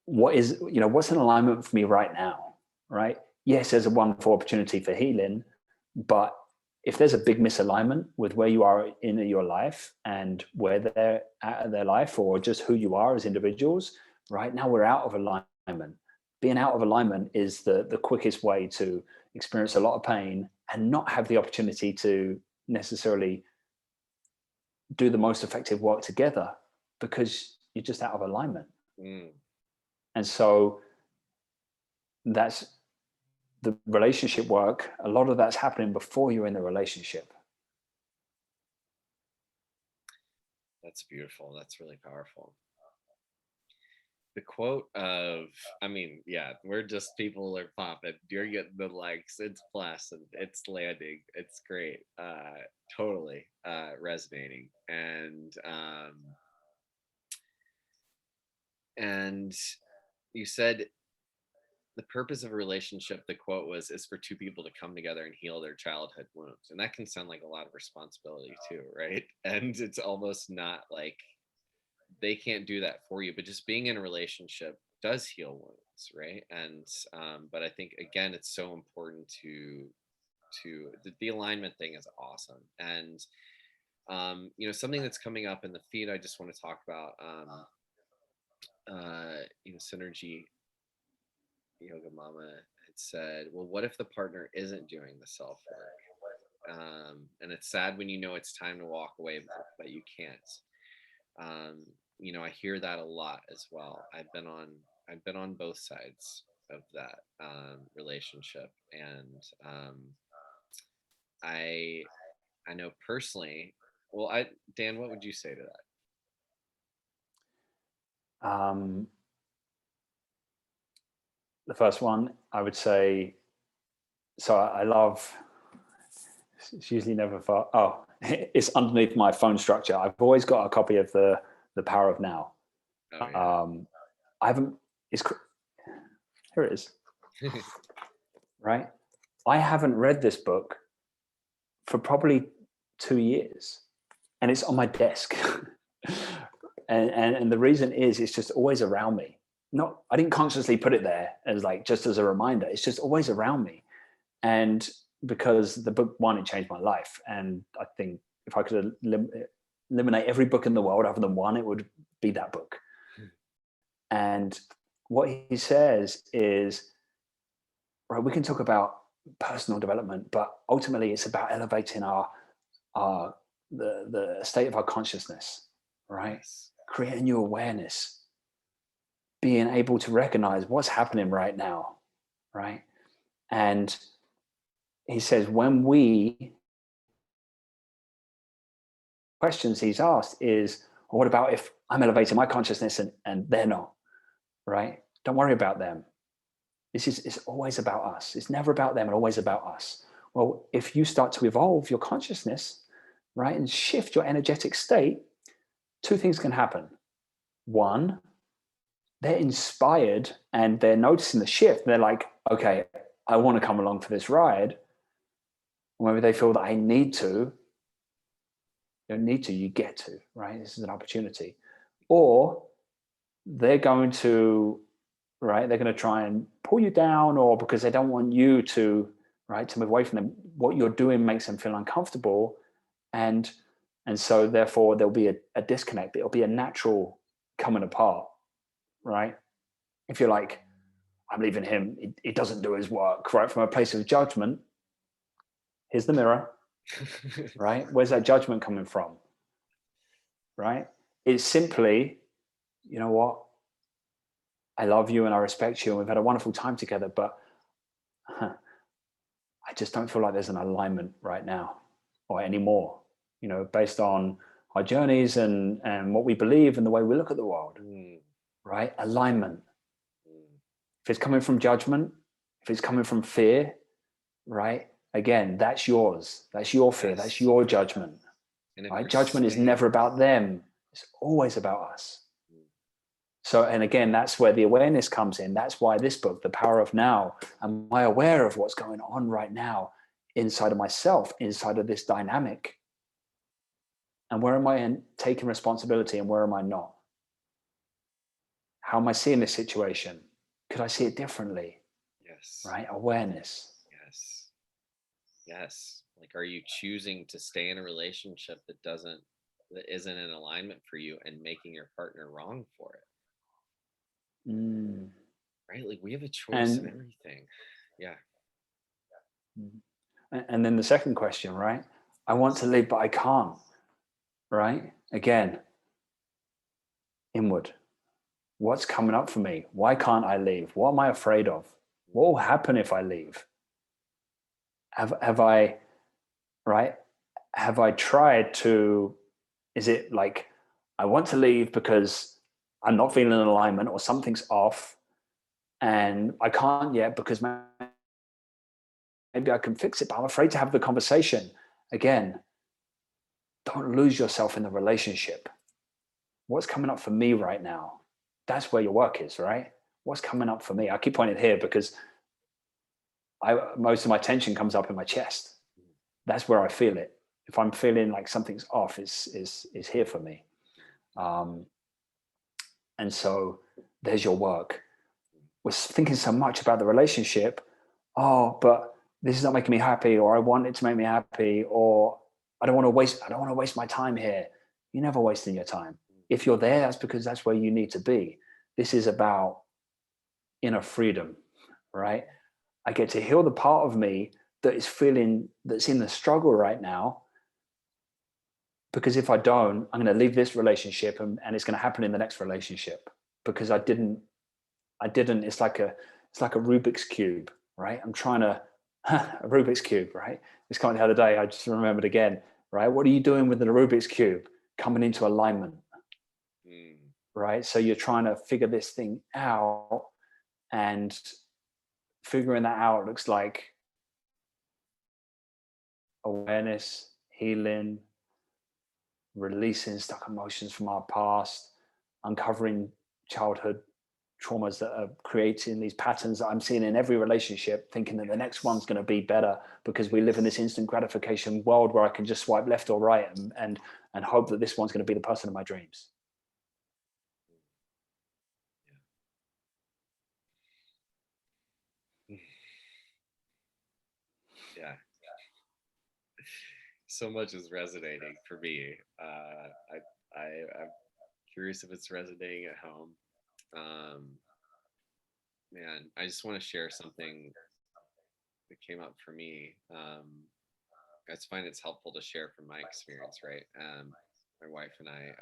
what's an alignment for me right now, right? Yes, there's a wonderful opportunity for healing, but if there's a big misalignment with where you are in your life and where they're at in their life, or just who you are as individuals, right now we're out of alignment. Being out of alignment is the quickest way to experience a lot of pain and not have the opportunity to necessarily do the most effective work together, because you're just out of alignment. Mm. And so that's the relationship work. A lot of that's happening before you're in the relationship. That's beautiful. That's really powerful. The quote of, I mean, yeah, we're just, people are popping. You're getting the likes. It's blessed. It's landing. It's great. Totally resonating. And you said the purpose of a relationship, the quote was, is for two people to come together and heal their childhood wounds. And that can sound like a lot of responsibility too, right? And it's almost not like they can't do that for you, but just being in a relationship does heal wounds, right? And but I think again, it's so important to the alignment thing is awesome. And something that's coming up in the feed, I just want to talk about. Synergy Yoga Mama had said, well, what if the partner isn't doing the self work? And it's sad when you know it's time to walk away, but you can't. I hear that a lot as well. I've been on both sides of that relationship, and I I know personally. Well, Dan, what would you say to Um, the first one, I would say, so I love, it's usually never far. Oh, it's underneath my phone structure. I've always got a copy of the Power of Now. that? Oh yeah. I haven't, here it is, right? I haven't read this book for probably 2 years, and it's on my desk. and the reason is, it's just always around me. I didn't consciously put it there as like, just as a reminder. It's just always around me. And because the book, one, it changed my life. And I think if I could eliminate every book in the world other than one, it would be that book. And what he says is, right, we can talk about personal development, but ultimately it's about elevating the state of our consciousness, right? Yes. Creating new awareness, being able to recognize what's happening right now, right? And he says, questions he's asked is, well, what about if I'm elevating my consciousness and they're not, right? Don't worry about them. It's always about us. It's never about them and always about us. Well, if you start to evolve your consciousness, right, and shift your energetic state, two things can happen. One, they're inspired and they're noticing the shift. They're like, okay, I want to come along for this ride. Or maybe they feel that I need to. You don't need to, you get to, right? This is an opportunity. Or they're going to, right, they're going to try and pull you down, or because they don't want you to, right, to move away from them. What you're doing makes them feel uncomfortable. And so therefore there'll be a disconnect. It'll be a natural coming apart, right? If you're like, I'm leaving him, he doesn't do his work, right? From a place of judgment, here's the mirror, right? Where's that judgment coming from, right? It's simply, you know what? I love you and I respect you and we've had a wonderful time together, but I just don't feel like there's an alignment right now or anymore, based on our journeys and what we believe and the way we look at the world, right? Alignment. If it's coming from judgment, if it's coming from fear, right? Again, that's yours. That's your fear. Yes. That's your judgment. Right? Judgment is never about them. It's always about us. So, and again, that's where the awareness comes in. That's why this book, The Power of Now, am I aware of what's going on right now inside of myself, inside of this dynamic? And where am I taking responsibility and where am I not? How am I seeing this situation? Could I see it differently? Yes. Right? Awareness. Yes. Yes. Like, are you choosing to stay in a relationship that isn't in alignment for you and making your partner wrong for it? Mm. Right? Like, we have a choice in And everything. Yeah. and then the second question, right? I want to Yes. leave, but I can't. Right? Again, inward. What's coming up for me? Why can't I leave? What am I afraid of? What will happen if I leave? Have I, right? Have I tried to, is it like I want to leave because I'm not feeling in alignment or something's off and I can't yet because maybe I can fix it, but I'm afraid to have the conversation. Again, don't lose yourself in the relationship. What's coming up for me right now? That's where your work is, right? What's coming up for me? I keep pointing here because most of my tension comes up in my chest. That's where I feel it. If I'm feeling like something's off, is here for me. Um, and so there's your work. We're thinking so much about the relationship. Oh, but this is not making me happy, or I want it to make me happy, or I don't want to waste my time here. You're never wasting your time. If you're there, that's because that's where you need to be. This is about inner freedom, right? I get to heal the part of me that is feeling that's in the struggle right now. Because if I don't, I'm going to leave this relationship and it's going to happen in the next relationship because I didn't, it's like a Rubik's cube, right? I'm trying to, a Rubik's cube, right? It's coming the other day. I just remembered again, right? What are you doing with the Rubik's cube? Coming into alignment, Mm. right? So you're trying to figure this thing out, and figuring that out looks like awareness, healing, releasing stuck emotions from our past, uncovering childhood traumas that are creating these patterns that I'm seeing in every relationship, thinking that the next one's Yes. going to be better because we live in this instant gratification world where I can just swipe left or right and hope that this one's going to be the person of my dreams. Yeah. Yeah. So much is resonating for me. I'm curious if it's resonating at home. Um, Man, I just want to share something that came up for me. I just find it's helpful to share from my experience, right? My wife and I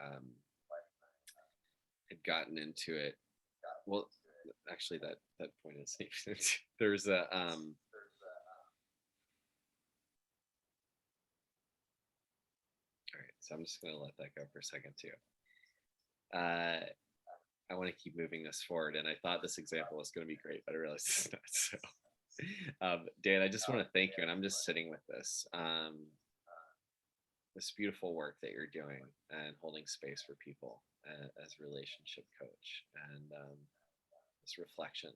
had gotten into it. Well, actually, that point is there's a all right. So I'm just gonna let that go for a second too. Uh, I want to keep moving this forward, and I thought this example was going to be great, but I realized it's not. So, Dan, I just want to thank you, and I'm just sitting with this beautiful work that you're doing and holding space for people as a relationship coach, and this reflection.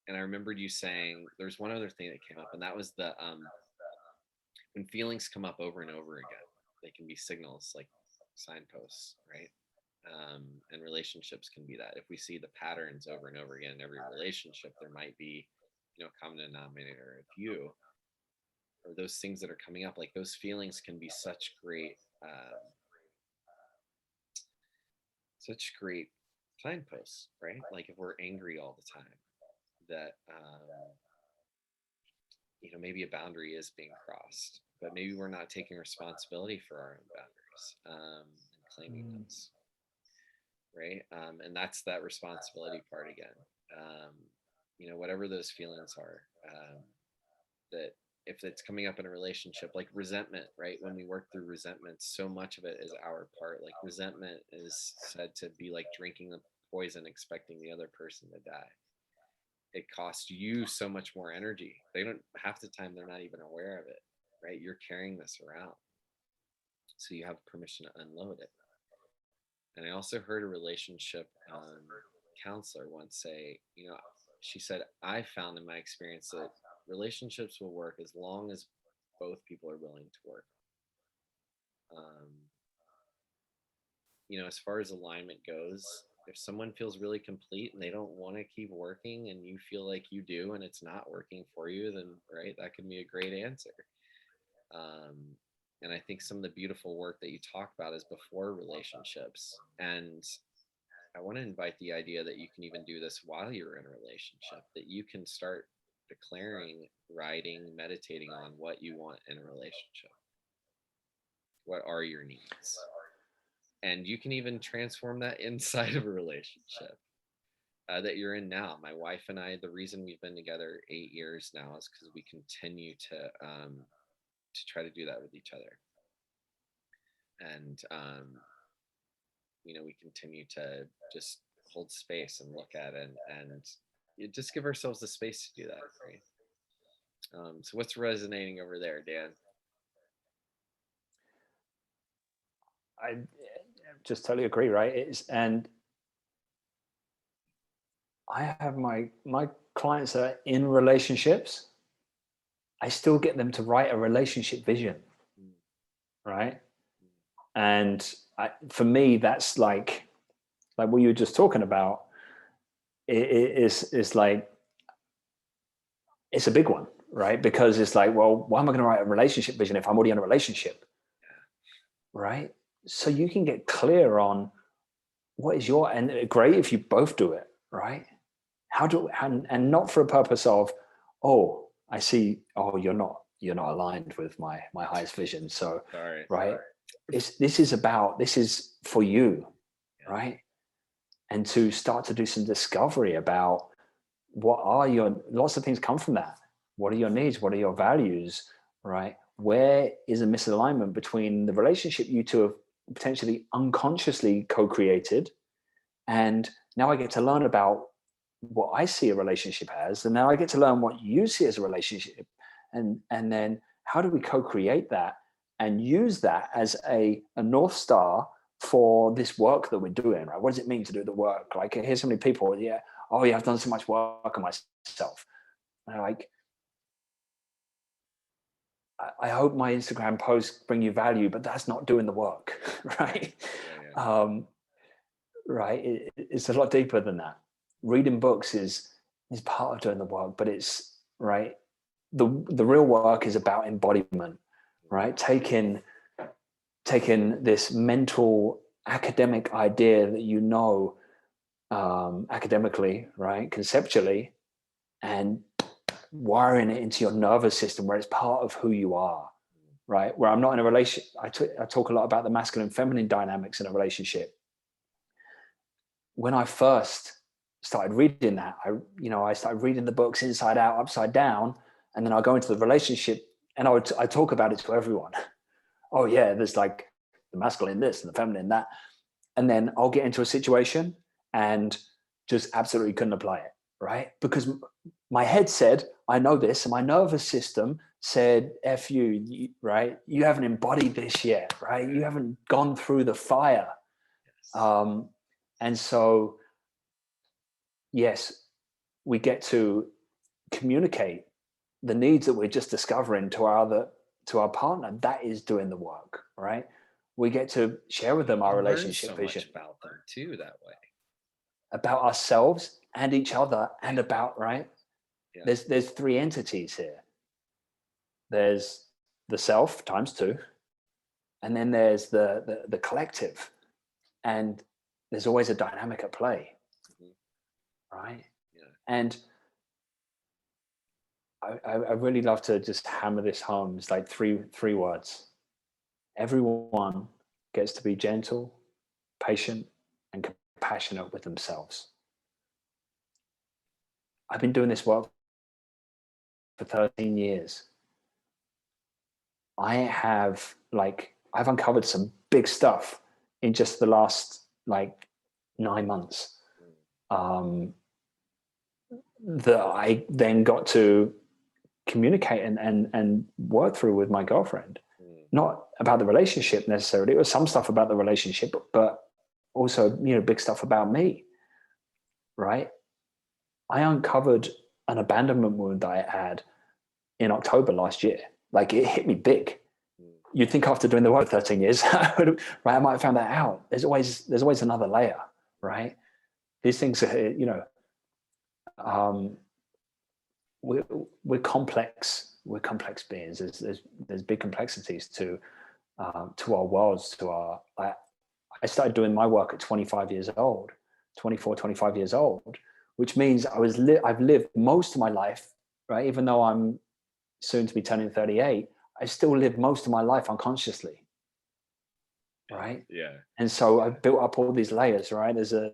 And I remembered you saying there's one other thing that came up, and that was the when feelings come up over and over again, they can be signals like signposts, right? And relationships can be that. If we see the patterns over and over again in every relationship, there might be, a common denominator. If you or those things that are coming up, like those feelings can be such great signposts, right? Like if we're angry all the time, that maybe a boundary is being crossed, but maybe we're not taking responsibility for our own boundaries and claiming Mm. those, right? And that's that responsibility part again. Um, whatever those feelings are, that if it's coming up in a relationship, like resentment, right? When we work through resentment, so much of it is our part. Like resentment is said to be like drinking the poison, expecting the other person to die. It costs you so much more energy. They don't half the time they're not even aware of it, right? You're carrying this around, so you have permission to unload it. And I also heard a relationship counselor once say, she said, I found in my experience that relationships will work as long as both people are willing to work. Um, as far as alignment goes, if someone feels really complete and they don't want to keep working and you feel like you do and it's not working for you, then right, that could be a great answer. um, and I think some of the beautiful work that you talk about is before relationships. And I want to invite the idea that you can even do this while you're in a relationship, that you can start declaring, writing, meditating on what you want in a relationship. What are your needs? And you can even transform that inside of a relationship that you're in now. My wife and I, the reason we've been together 8 years now is because we continue to try to do that with each other. And we continue to just hold space and look at it, and you just give ourselves the space to do that, right? So what's resonating over there, Dan? I just totally agree, right? And I have my clients that are in relationships. I still get them to write a relationship vision, Mm. right? And for me, that's like what you were just talking about. It's like it's a big one, right? Because it's like, well, why am I going to write a relationship vision if I'm already in a relationship, right? So you can get clear on what is your, and great if you both do it, right? And not for a purpose of, oh, I see, oh, you're not aligned with my highest vision. So, Sorry. right. This is for you, Yeah. right? And to start to do some discovery about lots of things come from that. What are your needs? What are your values, right? Where is a misalignment between the relationship you two have potentially unconsciously co-created, and now I get to learn about what I see a relationship as, and now I get to learn what you see as a relationship, and then how do we co-create that and use that as a North Star for this work that we're doing, right? What does it mean to do the work? Like, I hear so many people, yeah, oh yeah, I've done so much work on myself. And I'm like, I hope my Instagram posts bring you value, but that's not doing the work, right? Yeah. Right. It's a lot deeper than that. Reading books is part of doing the work, but it's right. The real work is about embodiment, right? Taking this mental academic idea that academically, right, conceptually, and wiring it into your nervous system where it's part of who you are, right? Where I'm not in a relationship. I talk a lot about the masculine feminine dynamics in a relationship. When I first started reading that, I started reading the books inside out, upside down, and then I'll go into the relationship and I talk about it to everyone. Oh yeah, there's like the masculine this and the feminine that. And then I'll get into a situation and just absolutely couldn't apply it, right? Because my head said, I know this, and my nervous system said, F you, right? You haven't embodied this yet, right? You haven't gone through the fire. Yes. And so, yes, we get to communicate the needs that we're just discovering to our partner. That is doing the work, right? We get to share with them our You learn relationship so vision much about them too that way. about ourselves and each other, and about, right? Yeah. There's three entities here. There's the self times two, and then there's the collective, and there's always a dynamic at play, right? Yeah. And I really love to just hammer this home. It's like three words. Everyone gets to be gentle, patient, and compassionate with themselves. I've been doing this work for 13 years. I've uncovered some big stuff in just the last 9 months, that I then got to communicate and work through with my girlfriend. Not about the relationship necessarily. It was some stuff about the relationship, but also, big stuff about me, right? I uncovered an abandonment wound that I had in October last year. Like, it hit me big. You'd think after doing the work 13 years, right, I might have found that out. There's always another layer, right? these things are, um, we're complex. We're complex beings. There's big complexities to our worlds. I started doing my work at 25 years old, 24, 25 years old, which means I've lived most of my life, right? Even though I'm soon to be turning 38, I still live most of my life unconsciously, right? Yeah. And so I built up all these layers, right? There's a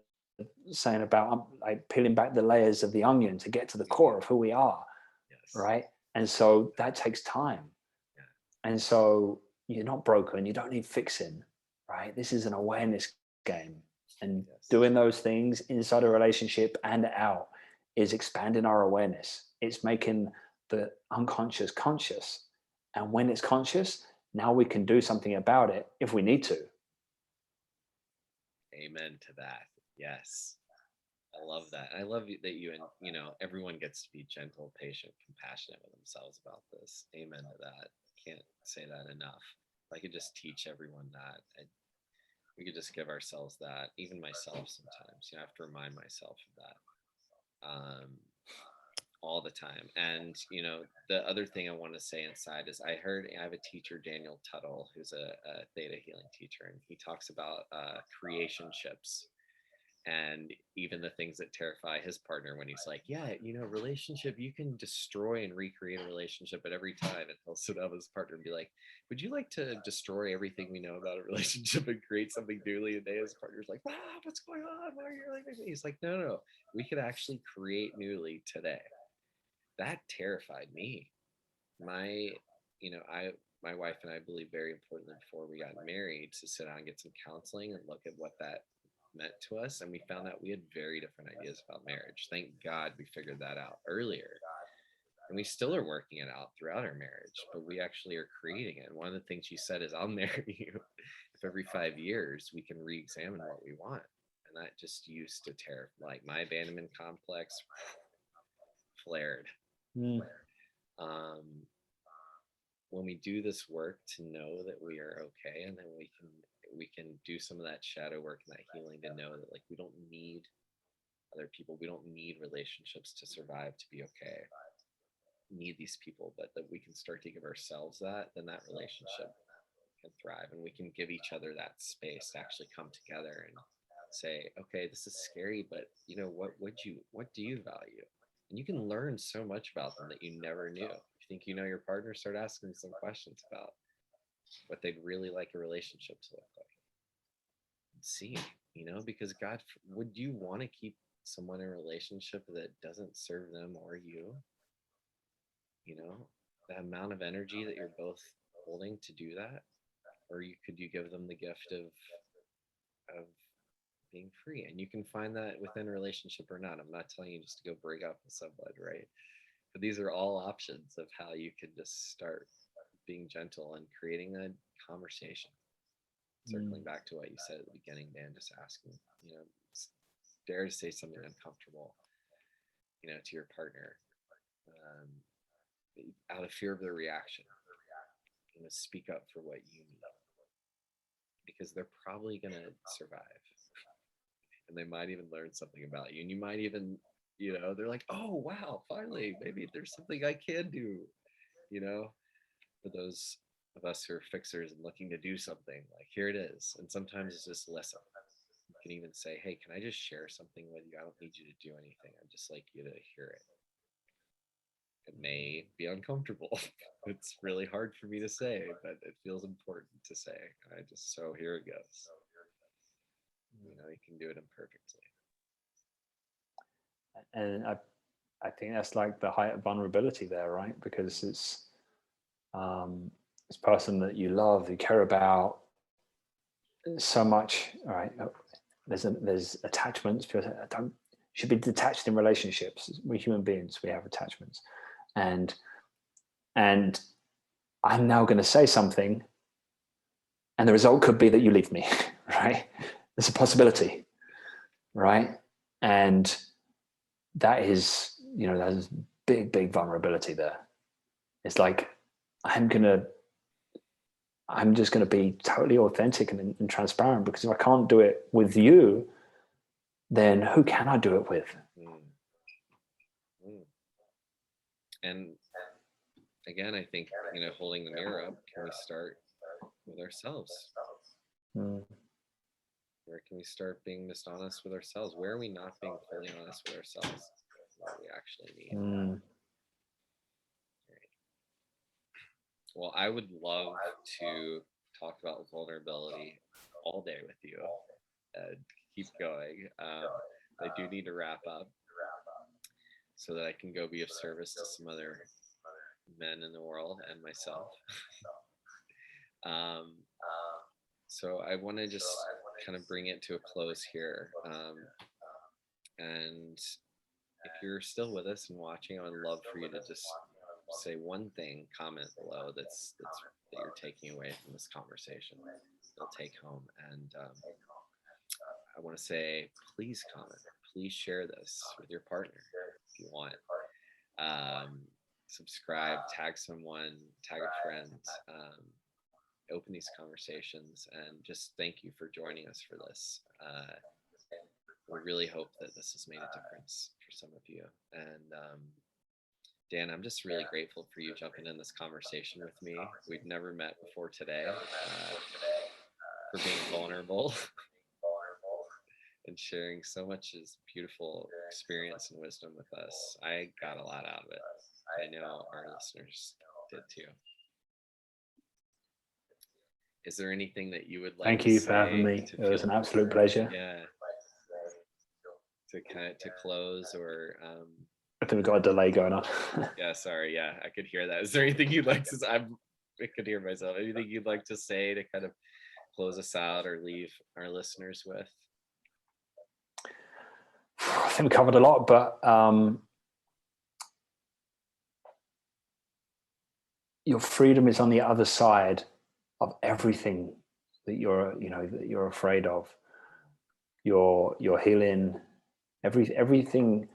saying about like peeling back the layers of the onion to get to the core of who we are, Yes. right? And so that takes time. Yeah. And so you're not broken. You don't need fixing, right? This is an awareness game. And Yes. doing those things inside a relationship and out is expanding our awareness. It's making the unconscious conscious. And when it's conscious, now we can do something about it if we need to. Amen to that. Yes. I love that. I love that you and everyone gets to be gentle, patient, compassionate with themselves about this. Amen to that. Can't say that enough. If I could just teach everyone that, we could just give ourselves that. Even myself, sometimes, I have to remind myself of that all the time. And the other thing I want to say inside is I have a teacher, Daniel Tuttle, who's a theta healing teacher, and he talks about creation ships and even the things that terrify his partner when he's like, yeah, relationship, you can destroy and recreate a relationship at every time. And he'll sit down with his partner and be like, would you like to destroy everything we know about a relationship and create something newly? And his partner's like, what's going on? Why are you like this? He's like, no, we could actually create newly today. That terrified me. My, my wife and I believe very importantly before we got married to sit down and get some counseling and look at what that meant to us. And we found out we had very different ideas about marriage. Thank God we figured that out earlier. And we still are working it out throughout our marriage, but we actually are creating it. And one of the things she said is, I'll marry you if every 5 years we can re-examine what we want. And that just used to tear, like my abandonment complex flared. Mm. When we do this work to know that we are okay, and then we can do some of that shadow work and that healing to know that, like, we don't need other people, we don't need relationships to survive, to be okay. We need these people, but that we can start to give ourselves that, then that relationship can thrive, and we can give each other that space to actually come together and say, okay, this is scary, but what do you value? And you can learn so much about them that you never knew. If you think you know your partner, start asking some questions about what they'd really like a relationship to look like. And see, because God, would you want to keep someone in a relationship that doesn't serve them or you? The amount of energy that you're both holding to do that, or could you give them the gift of being free? And you can find that within a relationship or not. I'm not telling you just to go break up with somebody, right? But these are all options of how you can just start being gentle and creating a conversation. Circling back to what you said at the beginning, Dan, just asking, dare to say something uncomfortable, to your partner, out of fear of their reaction. Speak up for what you need, because they're probably going to survive, and they might even learn something about you, and you might even, they're like, oh wow, finally, maybe there's something I can do, for those of us who are fixers and looking to do something, like, here it is. And sometimes it's just listen. You can even say, hey, can I just share something with you? I don't need you to do anything, I'd just like you to hear it. It may be uncomfortable. It's really hard for me to say, but it feels important to say. So here it goes. You can do it imperfectly. And I think that's like the height of vulnerability there, right? Because it's this person that you love, you care about so much, right? There's attachments. People should be detached in relationships. We're human beings. We have attachments, and I'm now going to say something, and the result could be that you leave me, right? There's a possibility, right? And that is, there's big vulnerability there. It's like, I'm just going to be totally authentic and transparent, because if I can't do it with you, then who can I do it with? Mm. Mm. And again, I think, holding the mirror up, can we start with ourselves? Mm. Where can we start being dishonest with ourselves? Where are we not being fully honest with ourselves? What we actually need. Mm. Well, I would love to talk about vulnerability all day with you and keep going. I do need to wrap up so that I can go be of service to some other men in the world and myself. um, so I want to just kind of bring it to a close here. And if you're still with us and watching, I would love for you to just say one thing, comment below that you're taking away from this conversation. You'll take home, and I want to say, please comment, please share this with your partner if you want. Um, Subscribe, tag someone, tag a friend. Open these conversations, and just thank you for joining us for this. We really hope that this has made a difference for some of you. And Dan, I'm just really grateful for you jumping in this conversation with me. We've never met before today, for being vulnerable and sharing so much is beautiful experience and wisdom with us. I got a lot out of it. I know our listeners did too. Is there anything that you would like Thank to you for having say me. to It was feel, an absolute pleasure. yeah, to close, or I think we've got a delay going on. yeah, sorry, yeah, I could hear that. Is there anything you'd like to? I could hear myself. Anything you'd like to say to kind of close us out or leave our listeners with? I think we covered a lot, but your freedom is on the other side of everything that you're afraid of. Your healing, everything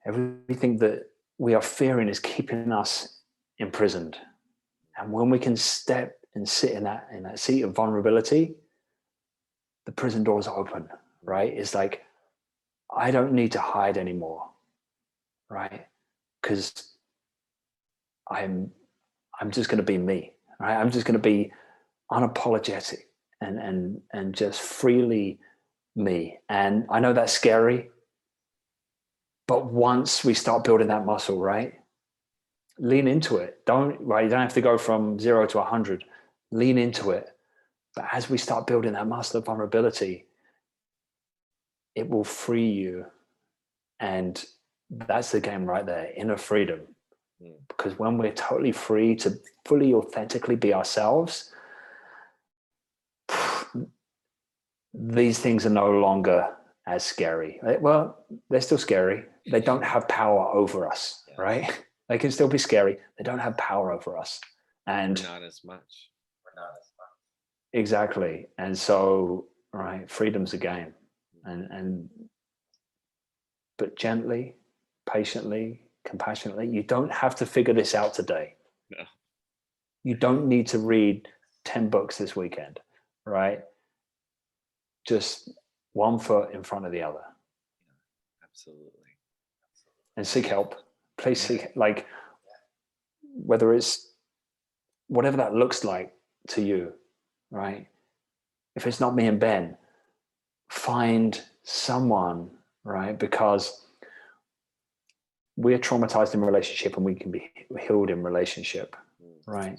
that we are fearing is keeping us imprisoned. And when we can step and sit in that seat of vulnerability, the prison doors open, right? It's like, I don't need to hide anymore, right? Because I'm just going to be me, right? I'm just going to be unapologetic and just freely me. And I know that's scary, but once we start building that muscle, right? Lean into it. You don't have to go from 0 to 100. Lean into it. But as we start building that muscle of vulnerability, it will free you. And that's the game right there, inner freedom. Because when we're totally free to fully authentically be ourselves, these things are no longer as scary. Well, they're still scary. They don't have power over us, right? They can still be scary. They don't have power over us. And not as much. Exactly. And so, right, freedom's a game. But gently, patiently, compassionately, you don't have to figure this out today. No. You don't need to read 10 books this weekend, right? Just one foot in front of the other. Yeah, absolutely. And seek help. Please seek, like, whether it's whatever that looks like to you, right? If it's not me and Ben, find someone, right? Because we're traumatized in relationship and we can be healed in relationship, right?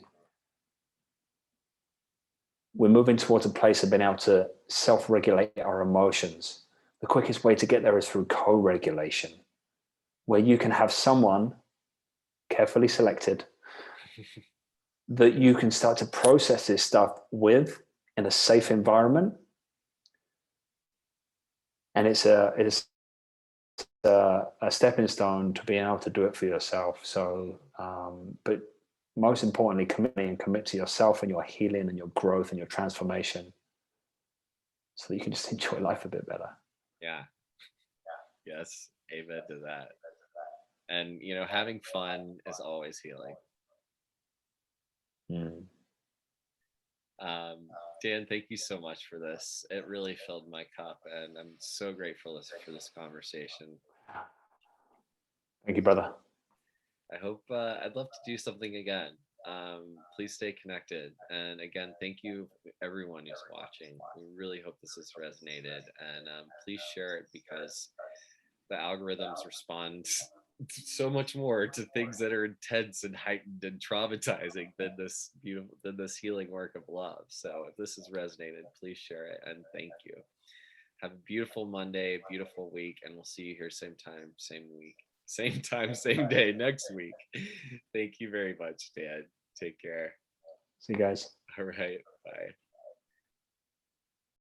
We're moving towards a place of being able to self-regulate our emotions. The quickest way to get there is through co-regulation, where you can have someone carefully selected that you can start to process this stuff with in a safe environment. And it's a stepping stone to being able to do it for yourself. So, but most importantly, commit to yourself and your healing and your growth and your transformation, so that you can just enjoy life a bit better. Yeah. Yes. Amen to that. And having fun is always healing. Um, Dan, thank you so much for this. It really filled my cup, and I'm so grateful for this conversation. Thank you, brother. I hope I'd love to do something again. Please stay connected. And again, thank you everyone who's watching. We really hope this has resonated, and please share it because the algorithms respond so much more to things that are intense and heightened and traumatizing than this healing work of love. So if this has resonated, please share it, and thank you. Have a beautiful Monday, beautiful week, and we'll see you here same time, same week, same time, same day next week. Thank you very much, Dan. Take care. See you guys. All right. Bye.